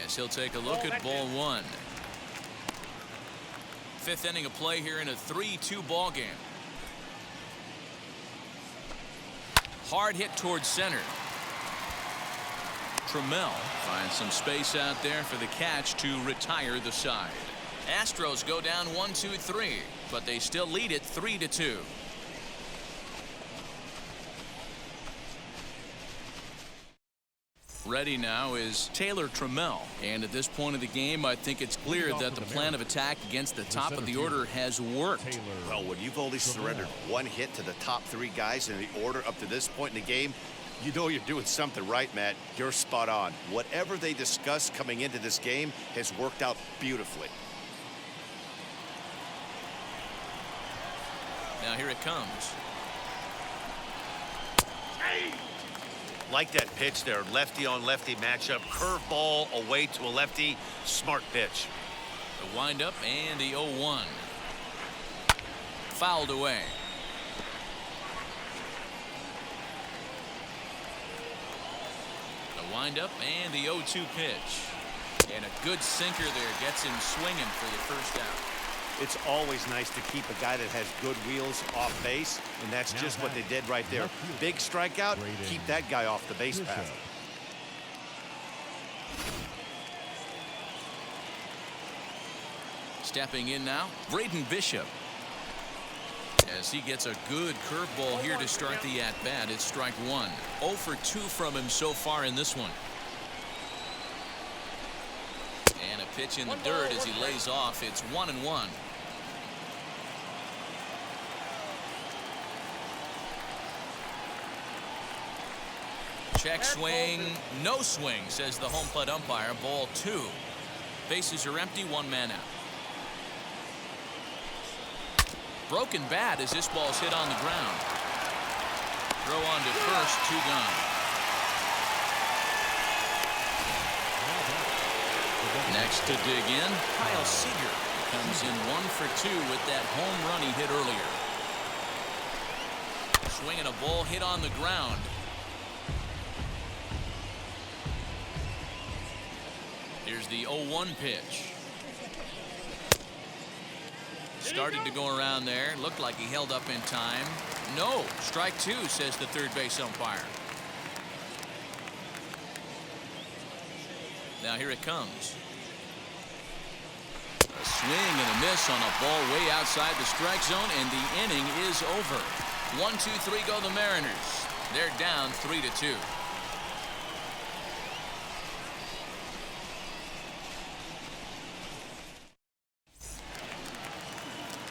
As he'll take a look at ball one. Fifth inning of play here in a 3-2 ball game. Hard hit towards center. Trammell finds some space out there for the catch to retire the side. Astros go down 1-2-3, but they still lead it 3-2. Ready now is Taylor Trammell, and at this point of the game I think it's clear that the plan of attack against the top of the order has worked. Well, when you've only surrendered one hit to the top three guys in the order up to this point in the game, you know you're doing something right, Matt. You're spot on. Whatever they discussed coming into this game has worked out beautifully. Now here it comes. Like that pitch there, lefty on lefty matchup, curveball away to a lefty, smart pitch. The windup and the 0-1. Fouled away. The windup and the 0-2 pitch. And a good sinker there gets him swinging for the first out. It's always nice to keep a guy that has good wheels off base, and that's just what they did right there. Big strikeout, keep that guy off the base path. Stepping in now, Braden Bishop. As he gets a good curveball here to start the at-bat, it's strike one. 0 for 2 from him so far in this one. And a pitch in the dirt as he lays off. It's 1-1. Check swing, no swing, says the home plate umpire. Ball 2. Bases are empty, one man out. Broken bat as this ball's hit on the ground. Throw on to first, 2 gone. Next to dig in, Kyle Seager comes in 1 for 2 with that home run he hit earlier. Swinging a ball hit on the ground. Here's the 0-1 pitch. Started to go around there. Looked like he held up in time. No, strike 2, says the third base umpire. Now here it comes. A swing and a miss on a ball way outside the strike zone, and the inning is over. 1-2-3 go the Mariners. They're down 3-2.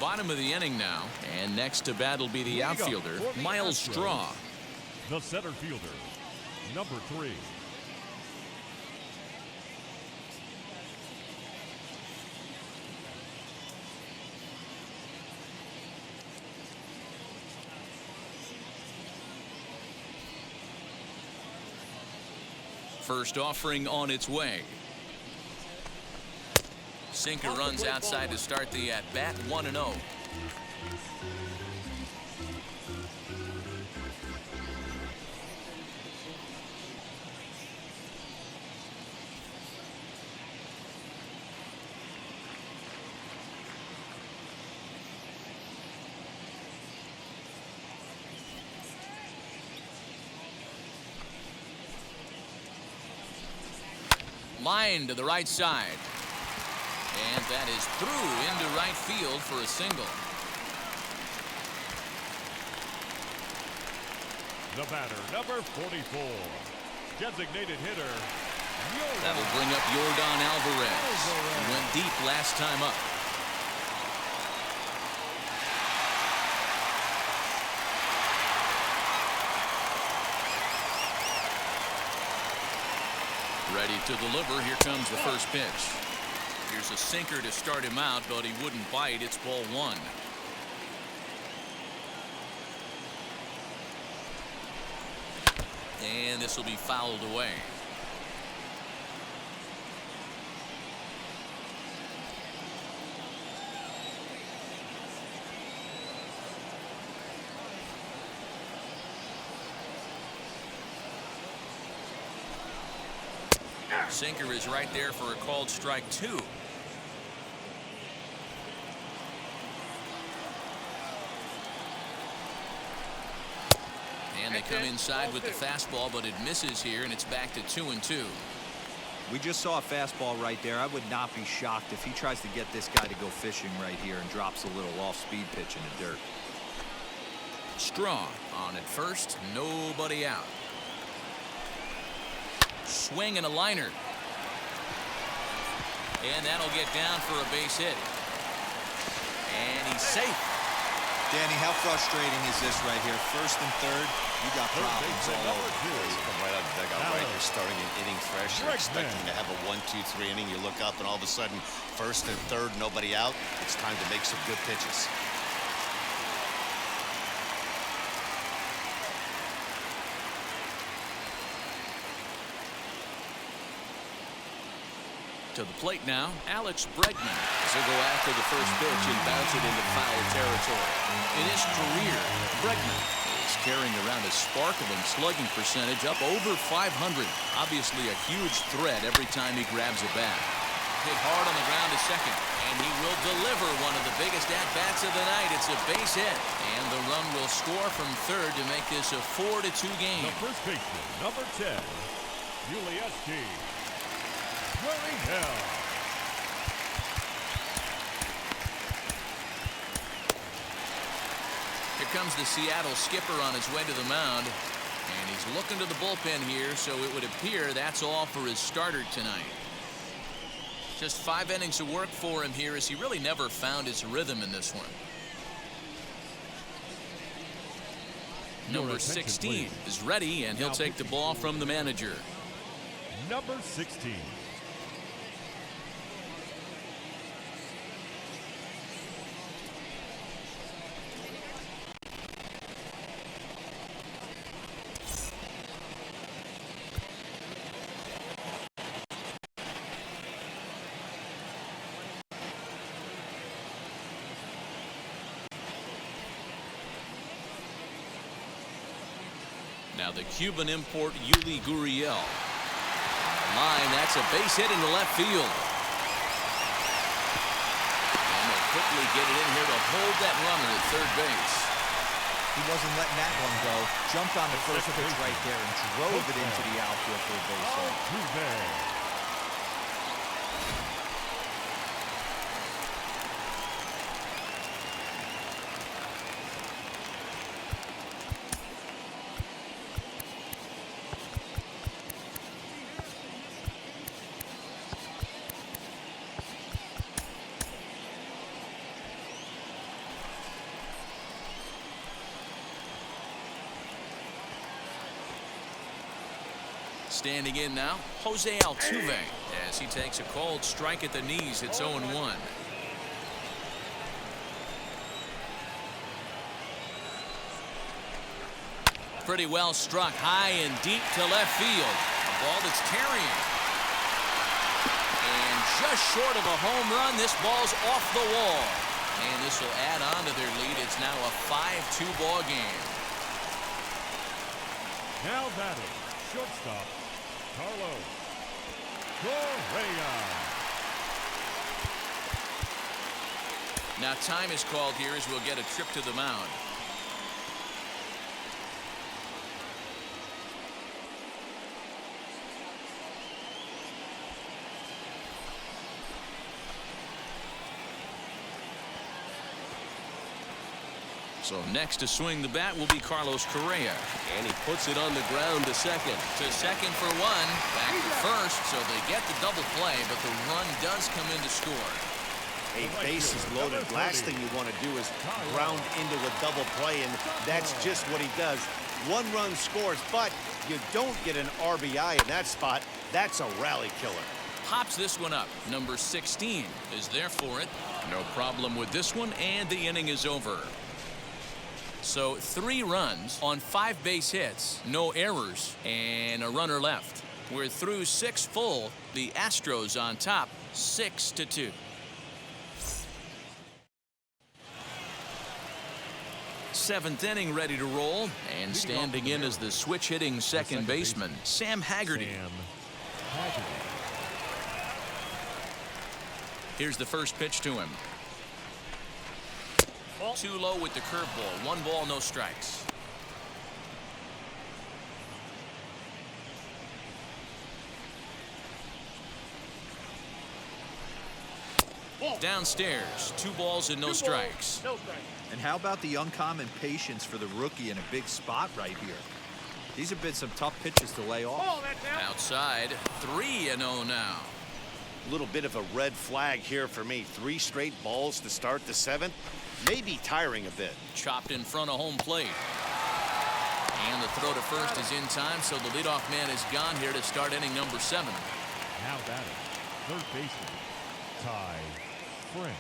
Bottom of the inning now, and next to bat will be the outfielder, Miles Straw. The center fielder, number 3. First offering on its way. Sinker runs outside to start the at-bat, 1-0. Line to the right side. And that is through into right field for a single. The batter, number 44. Designated hitter, That'll bring up Yordan Alvarez. He went deep last time up. Ready to deliver. Here comes the first pitch. Here's a sinker to start him out, but he wouldn't bite. It's ball 1. And this will be fouled away. Sinker is right there for a called strike 2. And they come inside with the fastball, but it misses here, and it's back to 2-2. We just saw a fastball right there. I would not be shocked if he tries to get this guy to go fishing right here and drops a little off-speed pitch in the dirt. Strong on at first, nobody out. Swing and a liner. And that'll get down for a base hit. And he's safe. Danny, how frustrating is this right here? First and third, you got problems all over the place. Come right out of the dugout, right? You're starting an inning fresh. You're expecting to have a 1-2-3 inning. You look up, and all of a sudden, first and third, nobody out. It's time to make some good pitches. To the plate now, Alex Bregman. He'll go after the first pitch and bounce it into foul territory. In his career, Bregman is carrying around a sparkling slugging percentage up over 500. Obviously a huge threat every time he grabs a bat. Hit hard on the ground to second, and he will deliver one of the biggest at-bats of the night. It's a base hit, and the run will score from third to make this a 4-2 game. The first baseman, number 10, Ulieski. Here comes the Seattle skipper on his way to the mound, and he's looking to the bullpen here, so it would appear that's all for his starter tonight. Just 5 innings of work for him here, as he really never found his rhythm in this one. Number 16 is ready, and he'll take the ball from the manager. Number 16. Now the Cuban import Yuli Gurriel. Line, that's a base hit into left field. And they'll quickly get it in here to hold that runner at third base. He wasn't letting that one go. Jumped on the first pitch right there and drove it into the outfield for a base hit. Standing in now, Jose Altuve, as he takes a cold strike at the knees. It's 0-1. Pretty well struck high and deep to left field. A ball that's carrying. And just short of a home run, this ball's off the wall. And this will add on to their lead. It's now a 5-2 ball game. Now batting, shortstop, Carlos Correa. Now time is called here as we'll get a trip to the mound. So next to swing the bat will be Carlos Correa. And he puts it on the ground to second. To second for one. Back to first, so they get the double play, but the run does come in to score. A base is loaded. Last thing you want to do is ground into a double play, and that's just what he does. 1 run scores, but you don't get an RBI in that spot. That's a rally killer. Pops this one up. Number 16 is there for it. No problem with this one, and the inning is over. So 3 runs on 5 base hits, no errors, and a runner left. We're through 6 full. The Astros on top, 6-2. Seventh inning ready to roll, and standing in as the switch hitting second baseman, Sam Haggerty. Here's the first pitch to him. Ball. Too low with the curveball. 1 ball, no strikes. Ball. Downstairs, 2 balls and no 2 balls, strikes. no strikes. And how about the uncommon patience for the rookie in a big spot right here? These have been some tough pitches to lay off. Ball, that's out. Outside, 3-0 now. A little bit of a red flag here for me. 3 straight balls to start the 7th. Maybe tiring a bit. Chopped in front of home plate. And the throw to first is in time, so the leadoff man is gone here to start inning number 7. Now batting, third baseman, Ty France.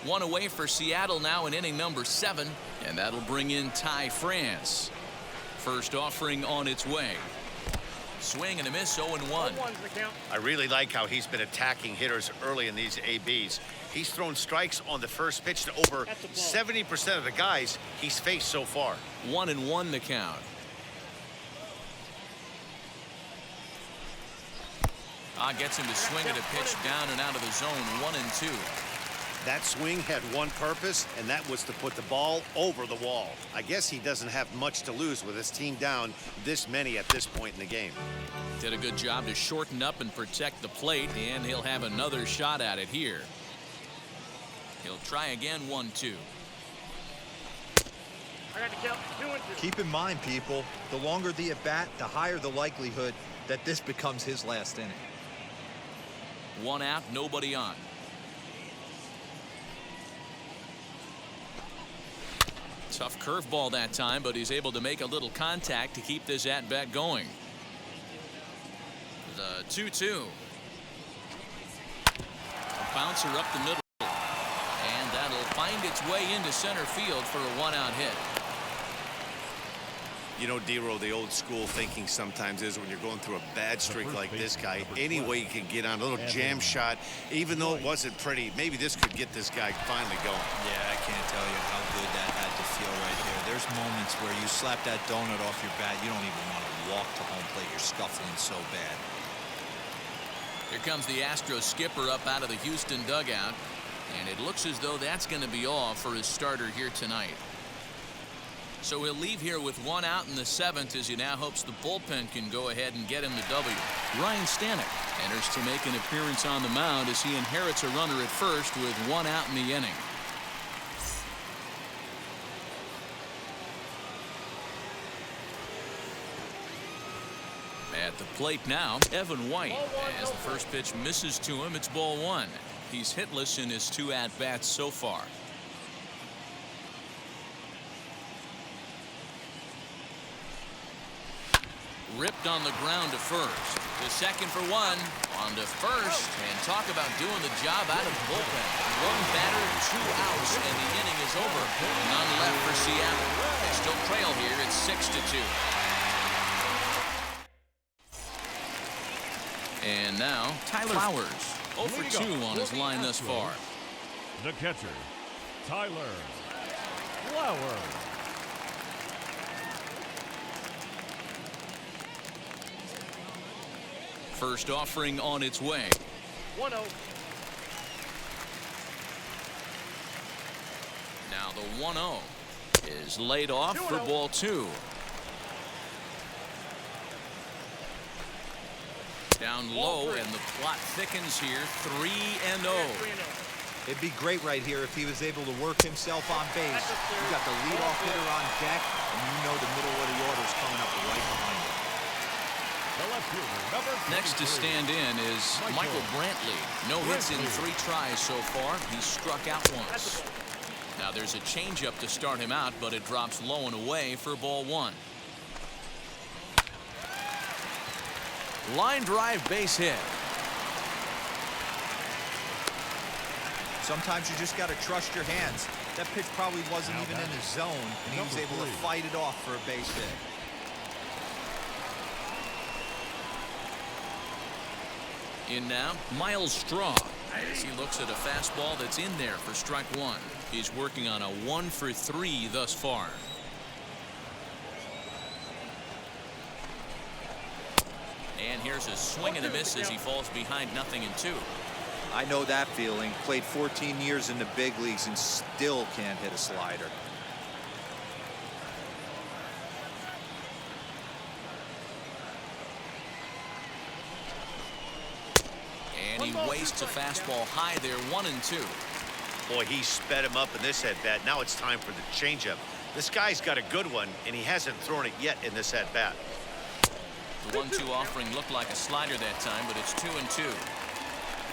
One away for Seattle now in inning number 7, and that'll bring in Ty France. First offering on its way. Swing and a miss, 0-1. 1-1's the count. I really like how he's been attacking hitters early in these ABs. He's thrown strikes on the first pitch to over 70% of the guys he's faced so far. 1-1 the count. Gets him to swing at a pitch down and out of the zone. 1-2. That swing had one purpose, and that was to put the ball over the wall. I guess he doesn't have much to lose with his team down this many at this point in the game. Did a good job to shorten up and protect the plate, and he'll have another shot at it here. He'll try again. 1-2. I got the count. 2-2. Keep in mind, people, the longer the at-bat, the higher the likelihood that this becomes his last inning. 1 out, nobody on. Tough curveball that time, but he's able to make a little contact to keep this at-bat going. The 2-2. A bouncer up the middle. And that'll find its way into center field for a 1-out hit. You know, D-Row, the old school thinking sometimes is when you're going through a bad streak like this guy, any way you can get on a little jam shot, even though it wasn't pretty, maybe this could get this guy finally going. Yeah, I can't tell you how good that had to feel right there. There's moments where you slap that donut off your bat, you don't even want to walk to home plate. You're scuffling so bad. Here comes the Astros skipper up out of the Houston dugout, and it looks as though that's going to be all for his starter here tonight. So he'll leave here with 1 out in the 7th as he now hopes the bullpen can go ahead and get him the W. Ryan Stanek enters to make an appearance on the mound as he inherits a runner at first with 1 out in the inning. At the plate now, Evan White. As the first pitch misses to him, it's ball 1. He's hitless in his 2 at-bats so far. Ripped on the ground to first. To second for 1. On to first. And talk about doing the job out of the bullpen. 1 batter, 2 outs, and the inning is over. None left for Seattle. They still trail here. It's 6-2. And now, Tyler Flowers. 0 for 2 on his line thus far. The catcher, Tyler Flowers. First offering on its way. 1-0. Now the 1-0 is laid off for 2-0. ball 2. Down low, and the plot thickens here. 3-0. 3-0. It'd be great right here if he was able to work himself on base. You got the leadoff hitter on deck, and you know the middle of the order is coming up right behind him. Next to stand in is Michael Brantley. No hits in 3 tries so far. He's struck out once. Now there's a changeup to start him out, but it drops low and away for ball 1. Line drive base hit. Sometimes you just got to trust your hands. That pitch probably wasn't even in his zone, and he was able to fight it off for a base hit. In now, Miles Straw, as he looks at a fastball that's in there for strike 1. He's working on a 1 for 3 thus far. And here's a swing and a miss as he falls behind 0-2. I know that feeling. Played 14 years in the big leagues and still can't hit a slider. And he wastes a fastball high there, 1-2. Boy, he sped him up in this at-bat. Now it's time for the changeup. This guy's got a good one, and he hasn't thrown it yet in this at-bat. The 1-2 offering looked like a slider that time, but it's 2-2.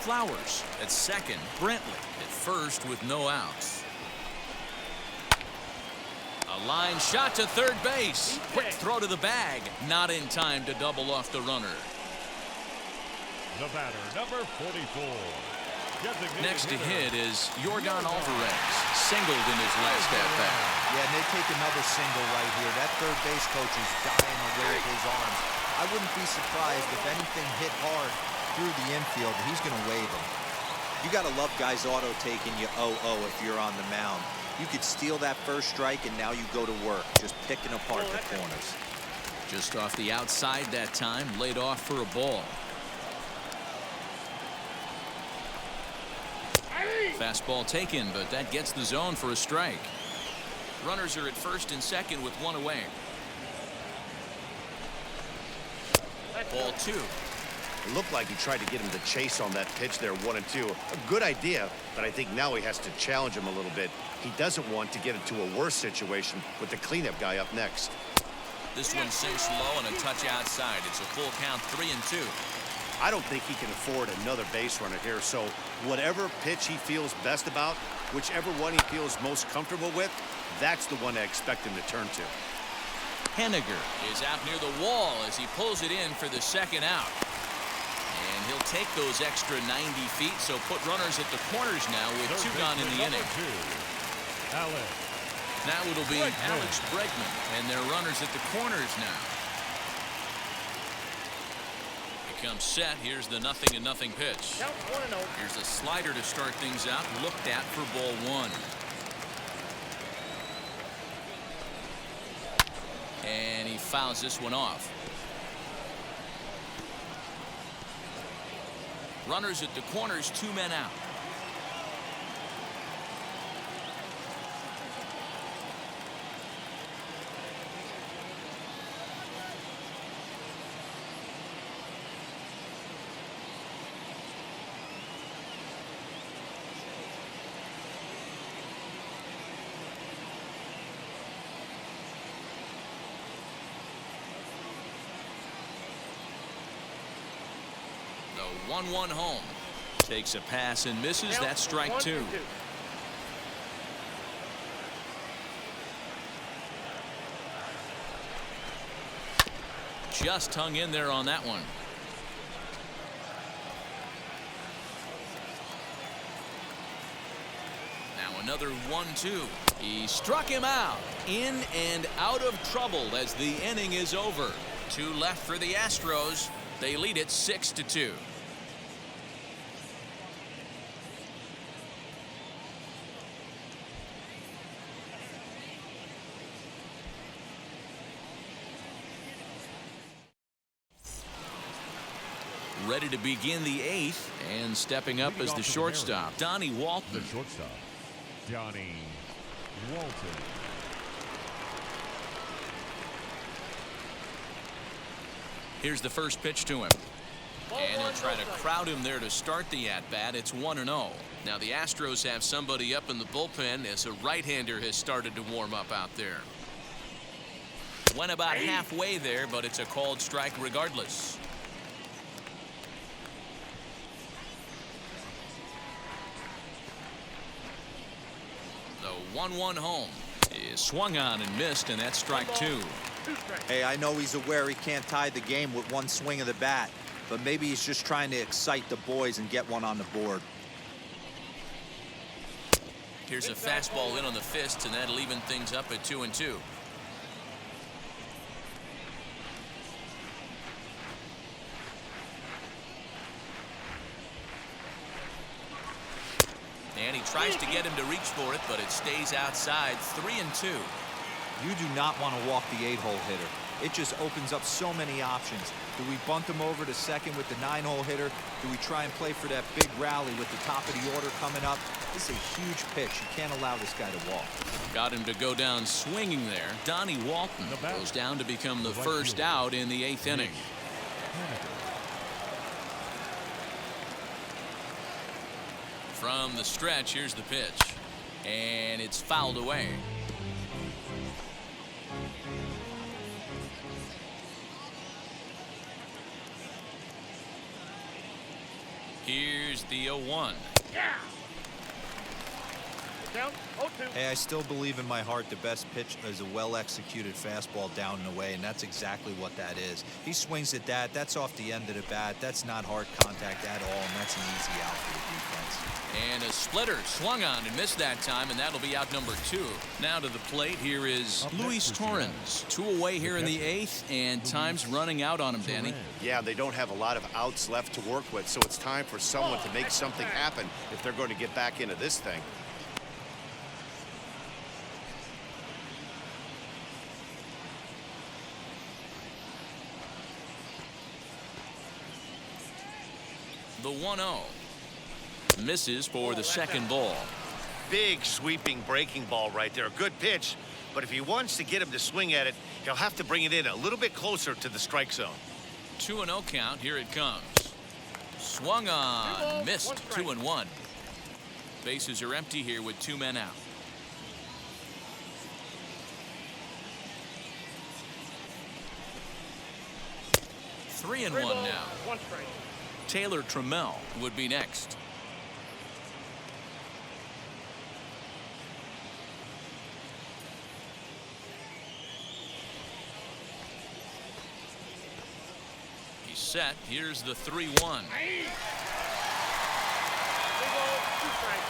Flowers at second. Brentley at first with no outs. A line shot to third base. Quick throw to the bag. Not in time to double off the runner. The batter, number 44. Next to hit is Yordan Alvarez. Singled in his last at-bat. Yeah, and they take another single right here. That third base coach is dying to wave his arms. I wouldn't be surprised if anything hit hard through the infield. He's going to wave him. You got to love guys auto-taking you 0-0 if you're on the mound. You could steal that first strike, and now you go to work, just picking apart the corners. Just off the outside that time, laid off for a ball. Fastball taken, but that gets the zone for a strike. Runners are at first and second with one away. Ball 2. It looked like he tried to get him to chase on that pitch there, 1-2. A good idea, but I think now he has to challenge him a little bit. He doesn't want to get into a worse situation with the cleanup guy up next. This one sinks low and a touch outside. It's a full count, 3-2. I don't think he can afford another base runner here, so whatever pitch he feels best about, whichever one he feels most comfortable with, that's the one I expect him to turn to. Henniger is out near the wall as he pulls it in for the second out. And he'll take those extra 90 feet, so put runners at the corners now with 2 gone in the inning. Now it'll be Alex Bregman, and their runners at the corners now. Comes set. Here's the 0-0 pitch. Count 1-0. Here's a slider to start things out. Looked at for ball 1. And he fouls this one off. Runners at the corners, 2 men out. The 1-1 home. Takes a pass and misses. That's strike 2. Just hung in there on that one. Now another 1-2. He struck him out. In and out of trouble as the inning is over. 2 left for the Astros. They lead it 6-2. Ready to begin the 8th, and stepping up as the shortstop, Donnie Walton. The shortstop, Donnie Walton. Here's the first pitch to him. And he'll try to crowd him there to start the at-bat. It's 1-0. Now the Astros have somebody up in the bullpen as a right-hander has started to warm up out there. Went about halfway there, but it's a called strike regardless. The 1-1 home is swung on and missed, and that's strike 2. Hey, I know he's aware he can't tie the game with one swing of the bat, but maybe he's just trying to excite the boys and get one on the board. Here's a fastball in on the fists, and that'll even things up at 2-2. And he tries to get him to reach for it, but it stays outside. 3-2. You do not want to walk the 8-hole hitter. it just opens up so many options. Do we bunt him over to second with the 9-hole hitter? Do we try and play for that big rally with the top of the order coming up? This is a huge pitch. You can't allow this guy to walk. Got him to go down swinging there. Donnie Walton goes down to become the first out in the 8th inning. From the stretch, here's the pitch. And it's fouled away. Here's the 0-1. Yeah. Down 0-2. Hey, I still believe in my heart the best pitch is a well-executed fastball down and away, and that's exactly what that is. He swings at that. That's off the end of the bat. That's not hard contact at all, and that's an easy out for the defense. And a splitter swung on and missed that time, and that'll be out number 2. Now to the plate, here is Luis Torrens. 2 away here in the 8th, and time's running out on him, Danny. Yeah, they don't have a lot of outs left to work with, so it's time for someone to make something happen if they're going to get back into this thing. The 1-0. Misses for the second ball. Big sweeping breaking ball right there. A good pitch, but if he wants to get him to swing at it, he'll have to bring it in a little bit closer to the strike zone. 2-0 count. Here it comes. Swung on. Missed. 2-1. Bases are empty here with 2 men out. Three and 1 now. 1 strike. Taylor Trammell would be next. He's set. Here's the 3-1. 3 balls, 2 strikes.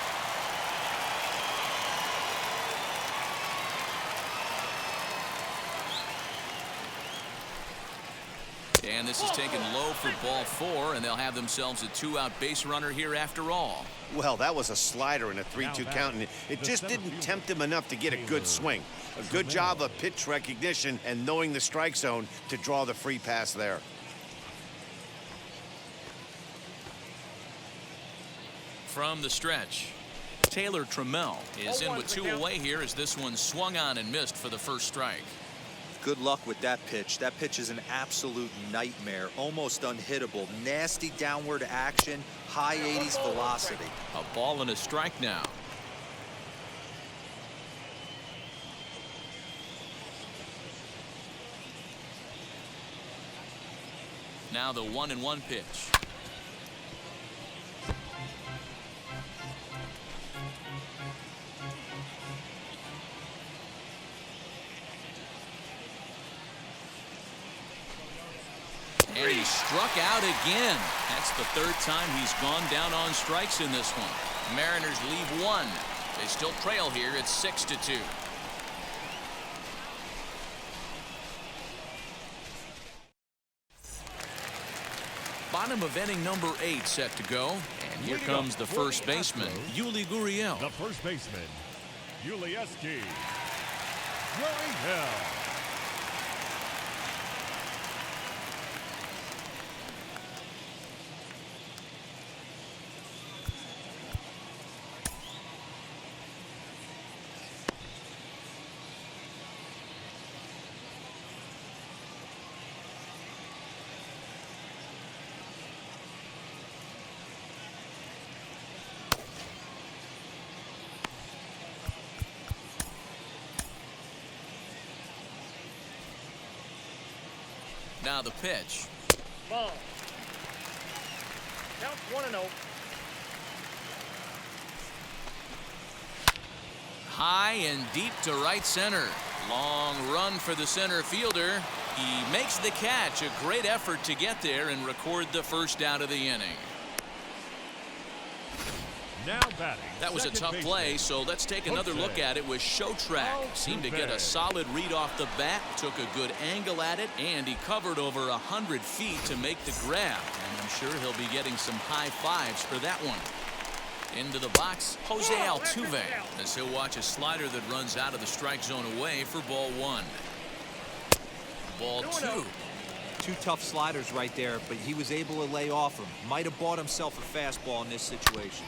And this is taken low for ball 4, and they'll have themselves a 2-out base runner here after all. Well, that was a slider in a 3-2 count, and it just didn't tempt him enough to get a good swing. A good job of pitch recognition and knowing the strike zone to draw the free pass there. From the stretch, Taylor Trammell is in with 2 away here as this one swung on and missed for the first strike. Good luck with that pitch. That pitch is an absolute nightmare, almost unhittable. Nasty downward action, high 80s velocity. A ball and a strike now. Now the 1-1 pitch. And he struck out again. That's the 3rd time he's gone down on strikes in this one. Mariners leave 1. They still trail here. It's 6-2. Bottom of inning number 8 set to go. And here comes the first baseman, Yuli Gurriel. The first baseman, Yuli Gurriel. Now the pitch. Ball. Count 1-0. High and deep to right center. Long run for the center fielder. He makes the catch. A great effort to get there and record the first out of the inning. Now batting. That was a tough play, so let's take another look at it with Showtrack. Seemed to get a solid read off the bat, took a good angle at it, and he covered over 100 feet to make the grab. And I'm sure he'll be getting some high fives for that one. Into the box, Jose Altuve, as he'll watch a slider that runs out of the strike zone away for ball 1. Ball 2. Two tough sliders right there, but he was able to lay off them. Might have bought himself a fastball in this situation.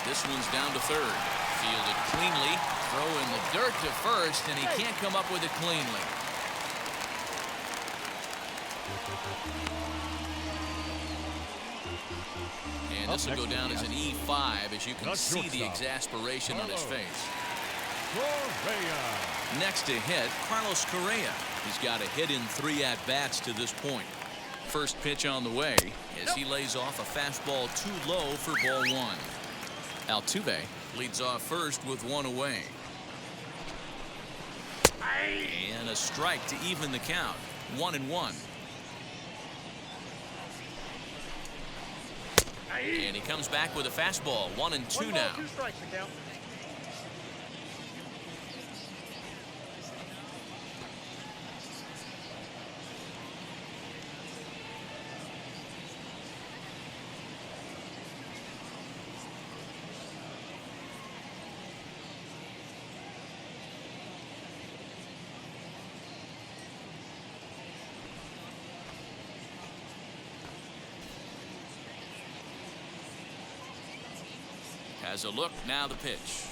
This one's down to third. Fielded cleanly. Throw in the dirt to first, and he can't come up with it cleanly. And this will go down as an E5, as you can see the exasperation on his face. Next to hit, Carlos Correa. He's got a hit in 3 at-bats to this point. First pitch on the way as he lays off a fastball too low for ball 1. Altuve leads off first with 1 away. And a strike to even the count. 1-1. And he comes back with a fastball. 1-2 now. 2 strikes to count. Has a look, now the pitch.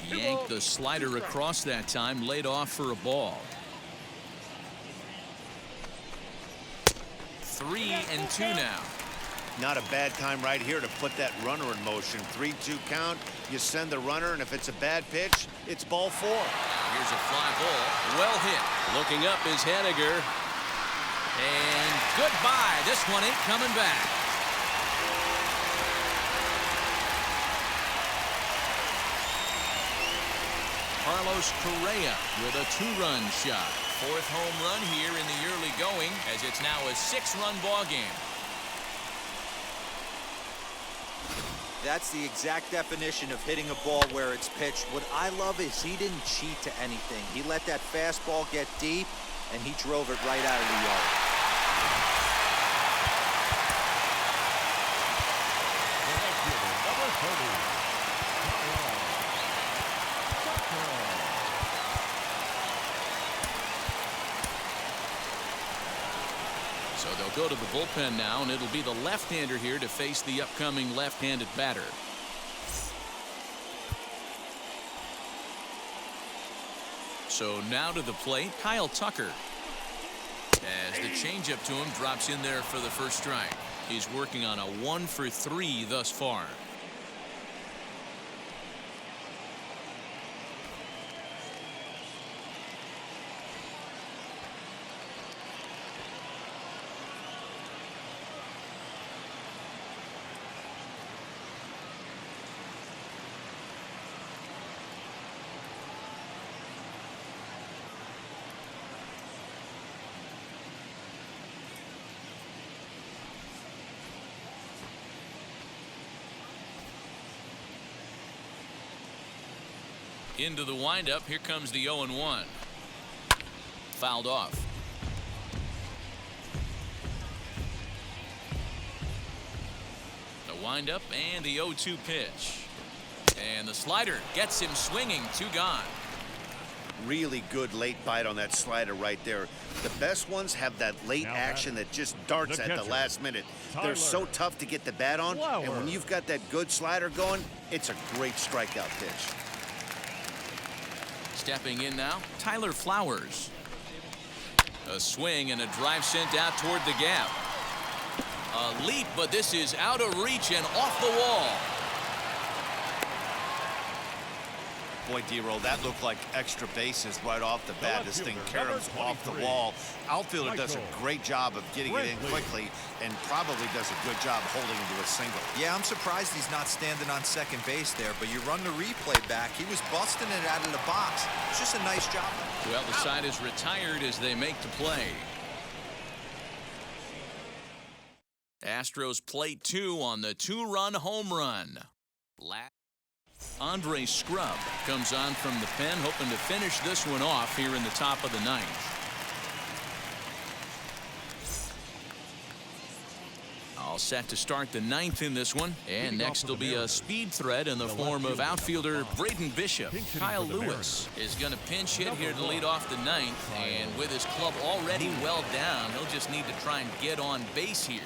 Yanked the slider across that time, laid off for a ball. 3-2 now. Not a bad time right here to put that runner in motion. 3-2 count. You send the runner, and if it's a bad pitch, it's ball 4. Here's a fly ball. Well hit. Looking up is Henniger. And goodbye. This one ain't coming back. Carlos Correa with a 2-run shot. 4th home run here in the early going, as it's now a 6-run ball game. That's the exact definition of hitting a ball where it's pitched. What I love is he didn't cheat to anything. He let that fastball get deep, and he drove it right out of the yard. So they'll go to the bullpen now, and it'll be the left-hander here to face the upcoming left-handed batter. So now to the plate, Kyle Tucker. As the changeup to him drops in there for the first strike. He's working on a 1 for 3 thus far. Into the windup. Here comes the 0-1. Fouled off. The windup and the 0-2 pitch. And the slider gets him swinging. 2 gone. Really good late bite on that slider right there. The best ones have that late action that just darts at the last minute. They're so tough to get the bat on. And when you've got that good slider going, it's a great strikeout pitch. Stepping in now, Tyler Flowers. A swing and a drive sent out toward the gap. A leap, but this is out of reach and off the wall. Boy, D-Roll, that looked like extra bases right off the bat. This thing caroms off the wall. Outfielder does a great job of getting it in quickly and probably does a good job holding him to a single. Yeah, I'm surprised he's not standing on second base there, but you run the replay back. He was busting it out of the box. It's just a nice job. Well, the side is retired as they make the play. Astros plate 2 on the 2-run home run. Andre Scrub comes on from the pen, hoping to finish this one off here in the top of the 9th. All set to start the ninth in this one. And next will be a speed threat in the form of outfielder Braden Bishop. Kyle Lewis is going to pinch hit here to lead off the ninth. And with his club already well down, he'll just need to try and get on base here.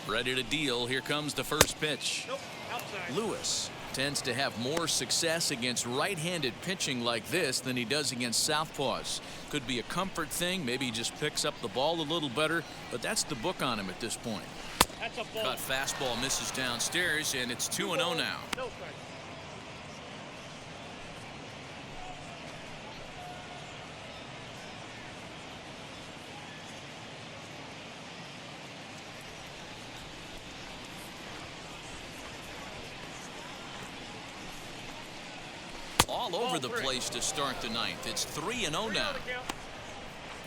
Ready to deal. Here comes the first pitch. Nope, outside. Lewis tends to have more success against right-handed pitching like this than he does against southpaws. Could be a comfort thing. Maybe he just picks up the ball a little better, but that's the book on him at this point. That's a ball. Cut fastball misses downstairs, and it's 2-0 now. No strike. All over the place to start the ninth. It's 3-0 now.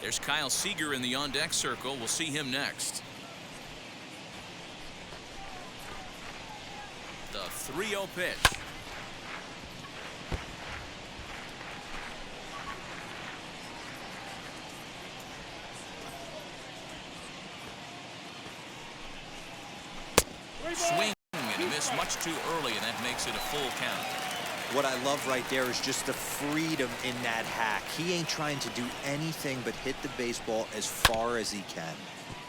There's Kyle Seager in the on-deck circle. We'll see him next. The 3-0 pitch. Swing and a miss much too early, and that makes it a full count. What I love right there is just the freedom in that hack. He ain't trying to do anything but hit the baseball as far as he can.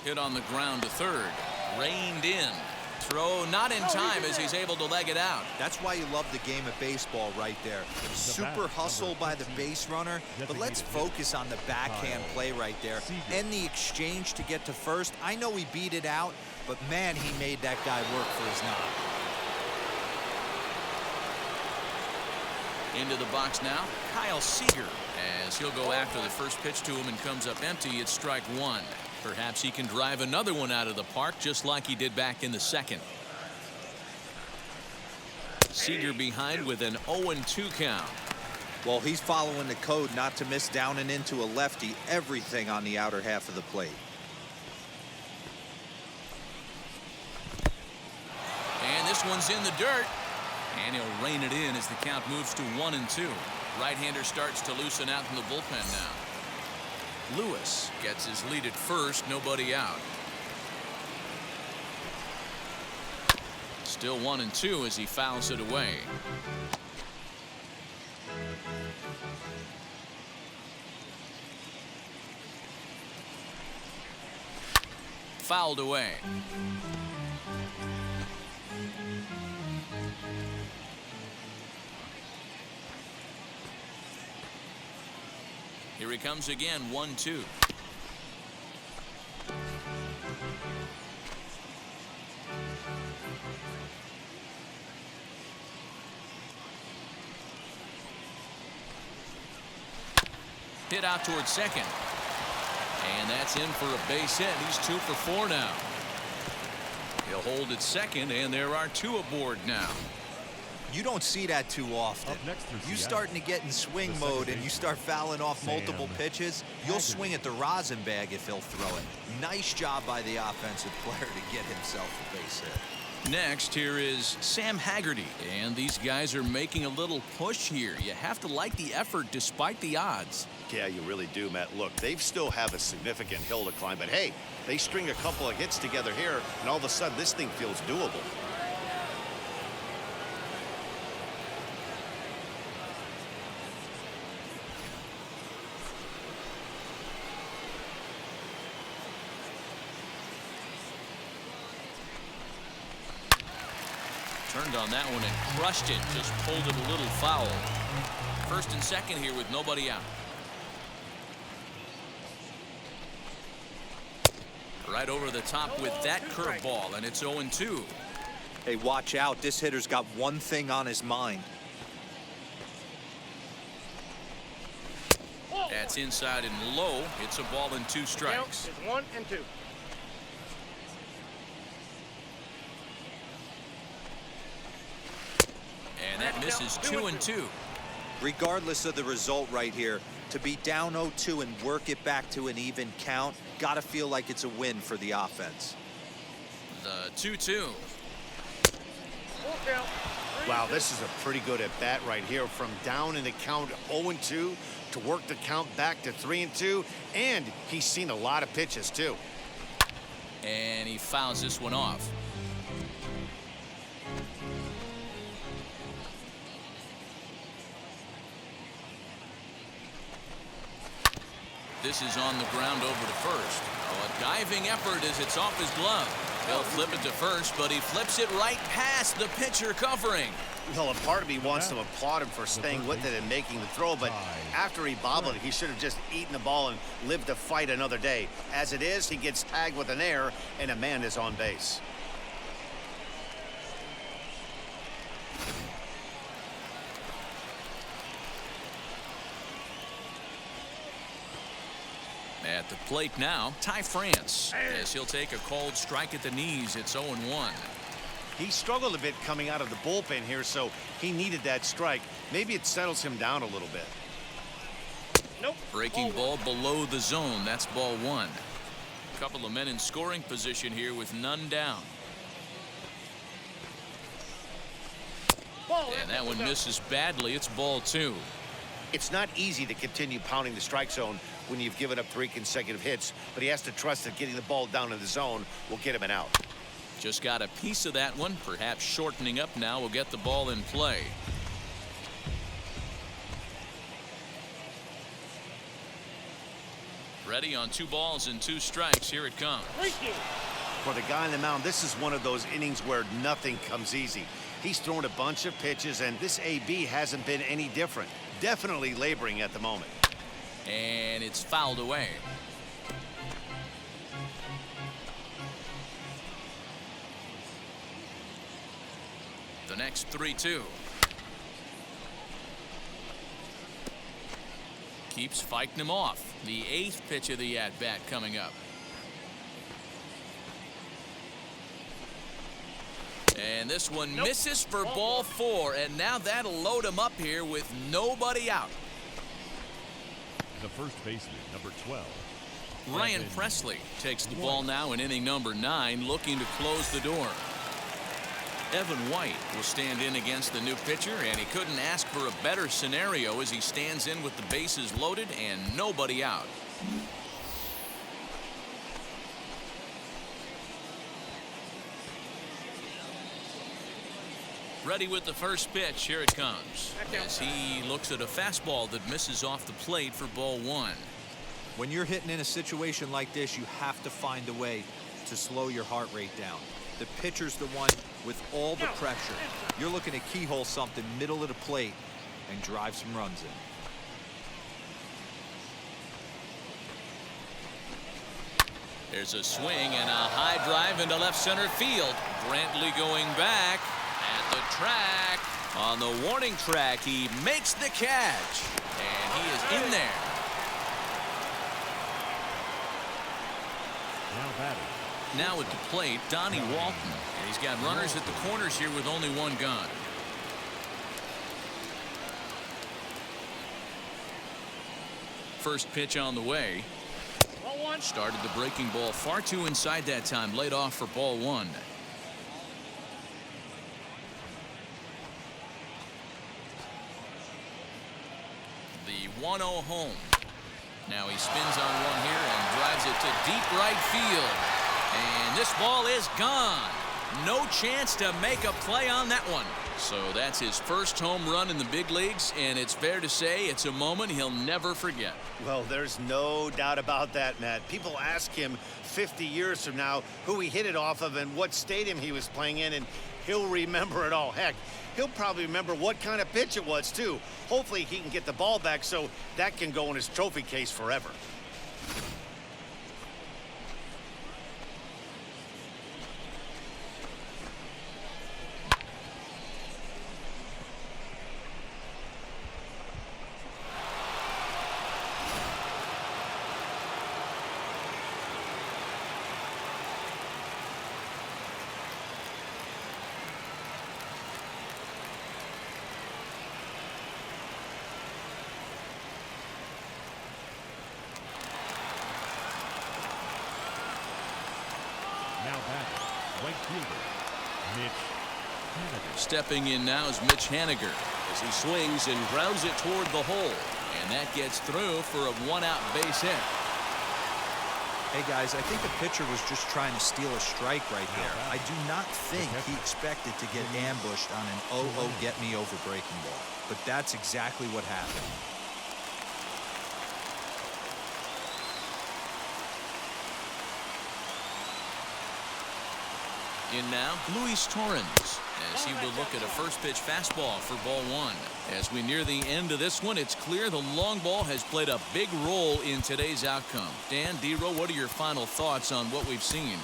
Hit on the ground to third. Reined in. Throw not in time as he's able to leg it out. That's why you love the game of baseball right there. Super hustle by the base runner, but let's focus on the backhand play right there. And the exchange to get to first. I know he beat it out, but man, he made that guy work for his knock. Into the box now, Kyle Seager, as he'll go after the first pitch to him and comes up empty. It's strike one. Perhaps he can drive another one out of the park just like he did back in the second. Seager behind with an 0-2 count. Well, he's following the code not to miss down and into a lefty. Everything on the outer half of the plate. And this one's in the dirt. And he'll rein it in as the count moves to 1-2. Right-hander starts to loosen out in the bullpen now. Lewis gets his lead at first, nobody out. Still 1-2 as he fouls it away. Fouled away. Here he comes again, 1-2. Hit out towards second. And that's in for a base hit. He's 2 for 4 now. He'll hold at second, and there are 2 aboard now. You don't see that too often. You starting to get in swing mode and you start fouling off multiple pitches, you'll swing at the rosin bag if he'll throw it. Nice job by the offensive player to get himself a base hit. Next, here is Sam Haggerty, and these guys are making a little push here. You have to like the effort despite the odds. Yeah, you really do, Matt. Look, they still have a significant hill to climb, but hey, they string a couple of hits together here, and all of a sudden this thing feels doable. Turned on that one and crushed it. Just pulled it a little foul. First and second here with nobody out. Right over the top with that curveball, and it's 0-2. Hey, watch out. This hitter's got one thing on his mind. That's inside and low. It's a ball and 2 strikes. It's 1-2. And that misses 2-2. Regardless of the result right here, to be down 0-2 and work it back to an even count, gotta feel like it's a win for the offense. The 2-2. Wow, this is a pretty good at bat right here. From down in the count 0-2 to work the count back to 3-2, and he's seen a lot of pitches too. And he fouls this one off. This is on the ground over to first. Oh, a diving effort as it's off his glove. He'll flip it to first, but he flips it right past the pitcher covering. Well, a part of me wants to applaud him for staying with it and making the throw, but after he bobbled it, he should have just eaten the ball and lived to fight another day. As it is, he gets tagged with an error, and a man is on base. At the plate now, Ty France, as he'll take a cold strike at the knees. It's 0-1. He struggled a bit coming out of the bullpen here, so he needed that strike. Maybe it settles him down a little bit. Nope. Breaking ball below the zone. That's ball one. A couple of men in scoring position here with none down. Ball. And that one misses badly. It's ball two. It's not easy to continue pounding the strike zone when you've given up 3 consecutive hits, but he has to trust that getting the ball down in the zone will get him an out. Just got a piece of that one. Perhaps shortening up now will get the ball in play. Ready on 2 balls and 2 strikes. Here it comes. For the guy on the mound, this is one of those innings where nothing comes easy. He's thrown a bunch of pitches, and this AB hasn't been any different. Definitely laboring at the moment. And it's fouled away. The next 3-2. Keeps fighting him off. The 8th pitch of the at-bat coming up. And this one misses for ball 4, and now that'll load him up here with nobody out. The first baseman, number 12. Ryan Presley takes the ball now in inning number 9, looking to close the door. Evan White will stand in against the new pitcher, and he couldn't ask for a better scenario as he stands in with the bases loaded and nobody out. Ready with the first pitch. Here it comes. As he looks at a fastball that misses off the plate for ball 1. When you're hitting in a situation like this, you have to find a way to slow your heart rate down. The pitcher's the one with all the pressure. You're looking to keyhole something middle of the plate and drive some runs in. There's a swing and a high drive into left center field. Brantley going back at the track. On the warning track, he makes the catch. And he is in there. Now batting. Now at the plate, Donnie Walton. And he's got runners at the corners here with only 1 gun. First pitch on the way. Started the breaking ball far too inside that time. Laid off for ball 1. The 1-0 home. Now he spins on one here and drives it to deep right field. And this ball is gone. No chance to make a play on that one. So that's his first home run in the big leagues, and it's fair to say it's a moment he'll never forget. Well, there's no doubt about that, Matt. People ask him 50 years from now who he hit it off of and what stadium he was playing in, and he'll remember it all. Heck, he'll probably remember what kind of pitch it was, too. Hopefully he can get the ball back so that can go in his trophy case forever. Now batting. Right fielder, Mitch Haniger. Stepping in now is Mitch Haniger as he swings and grounds it toward the hole. And that gets through for a 1-out base hit. Hey guys, I think the pitcher was just trying to steal a strike right there. I do not think he expected to get ambushed on an 0-0 get me over breaking ball. But that's exactly what happened. In now, Luis Torrens, as he will look at a first pitch fastball for ball one. As we near the end of this one, it's clear the long ball has played a big role in today's outcome. Dan, D-Row, what are your final thoughts on what we've seen?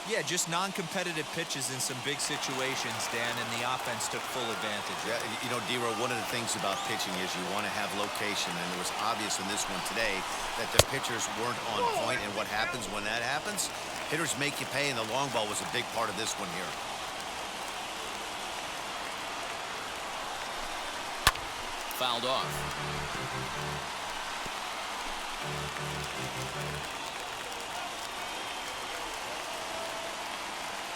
Yeah, just non-competitive pitches in some big situations, Dan, and the offense took full advantage. Yeah, you know, D-Row, one of the things about pitching is you want to have location, and it was obvious in this one today that the pitchers weren't on point, and what happens when that happens? Hitters make you pay, and the long ball was a big part of this one here. Fouled off.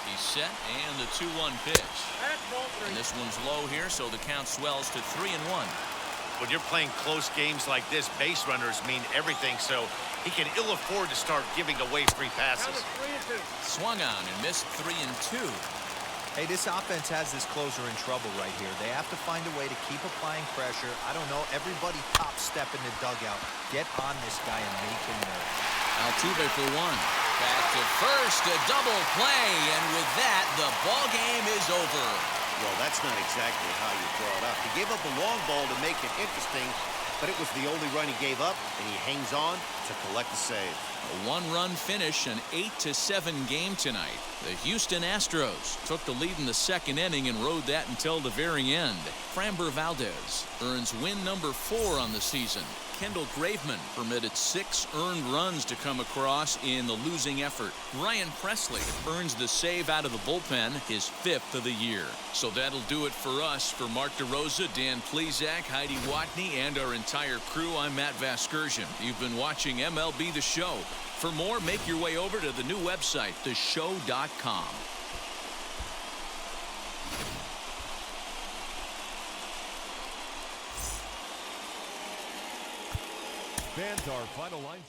He's set, and the 2-1 pitch. That's ball three. And this one's low here, so the count swells to 3-1. When you're playing close games like this, base runners mean everything, so he can ill afford to start giving away free Now passes. it's 3-2. Swung on and missed 3-2. Hey, this offense has this closer in trouble right here. They have to find a way to keep applying pressure. I don't know, everybody top step in the dugout. Get on this guy and make him nervous. Altuve for one. Back to first, a double play, and with that, the ball game is over. Well, that's not exactly how you throw it up. He gave up a long ball to make it interesting, but it was the only run he gave up, and he hangs on to collect the save. A one-run finish, an 8-7 game tonight. The Houston Astros took the lead in the second inning and rode that until the very end. Framber Valdez earns win number 4 on the season. Kendall Graveman permitted 6 earned runs to come across in the losing effort. Ryan Presley earns the save out of the bullpen, his 5th of the year. So that'll do it for us. For Mark DeRosa, Dan Plezak, Heidi Watney, and our entire crew, I'm Matt Vasgersian. You've been watching MLB The Show. For more, make your way over to the new website, theshow.com. Fans, our final line.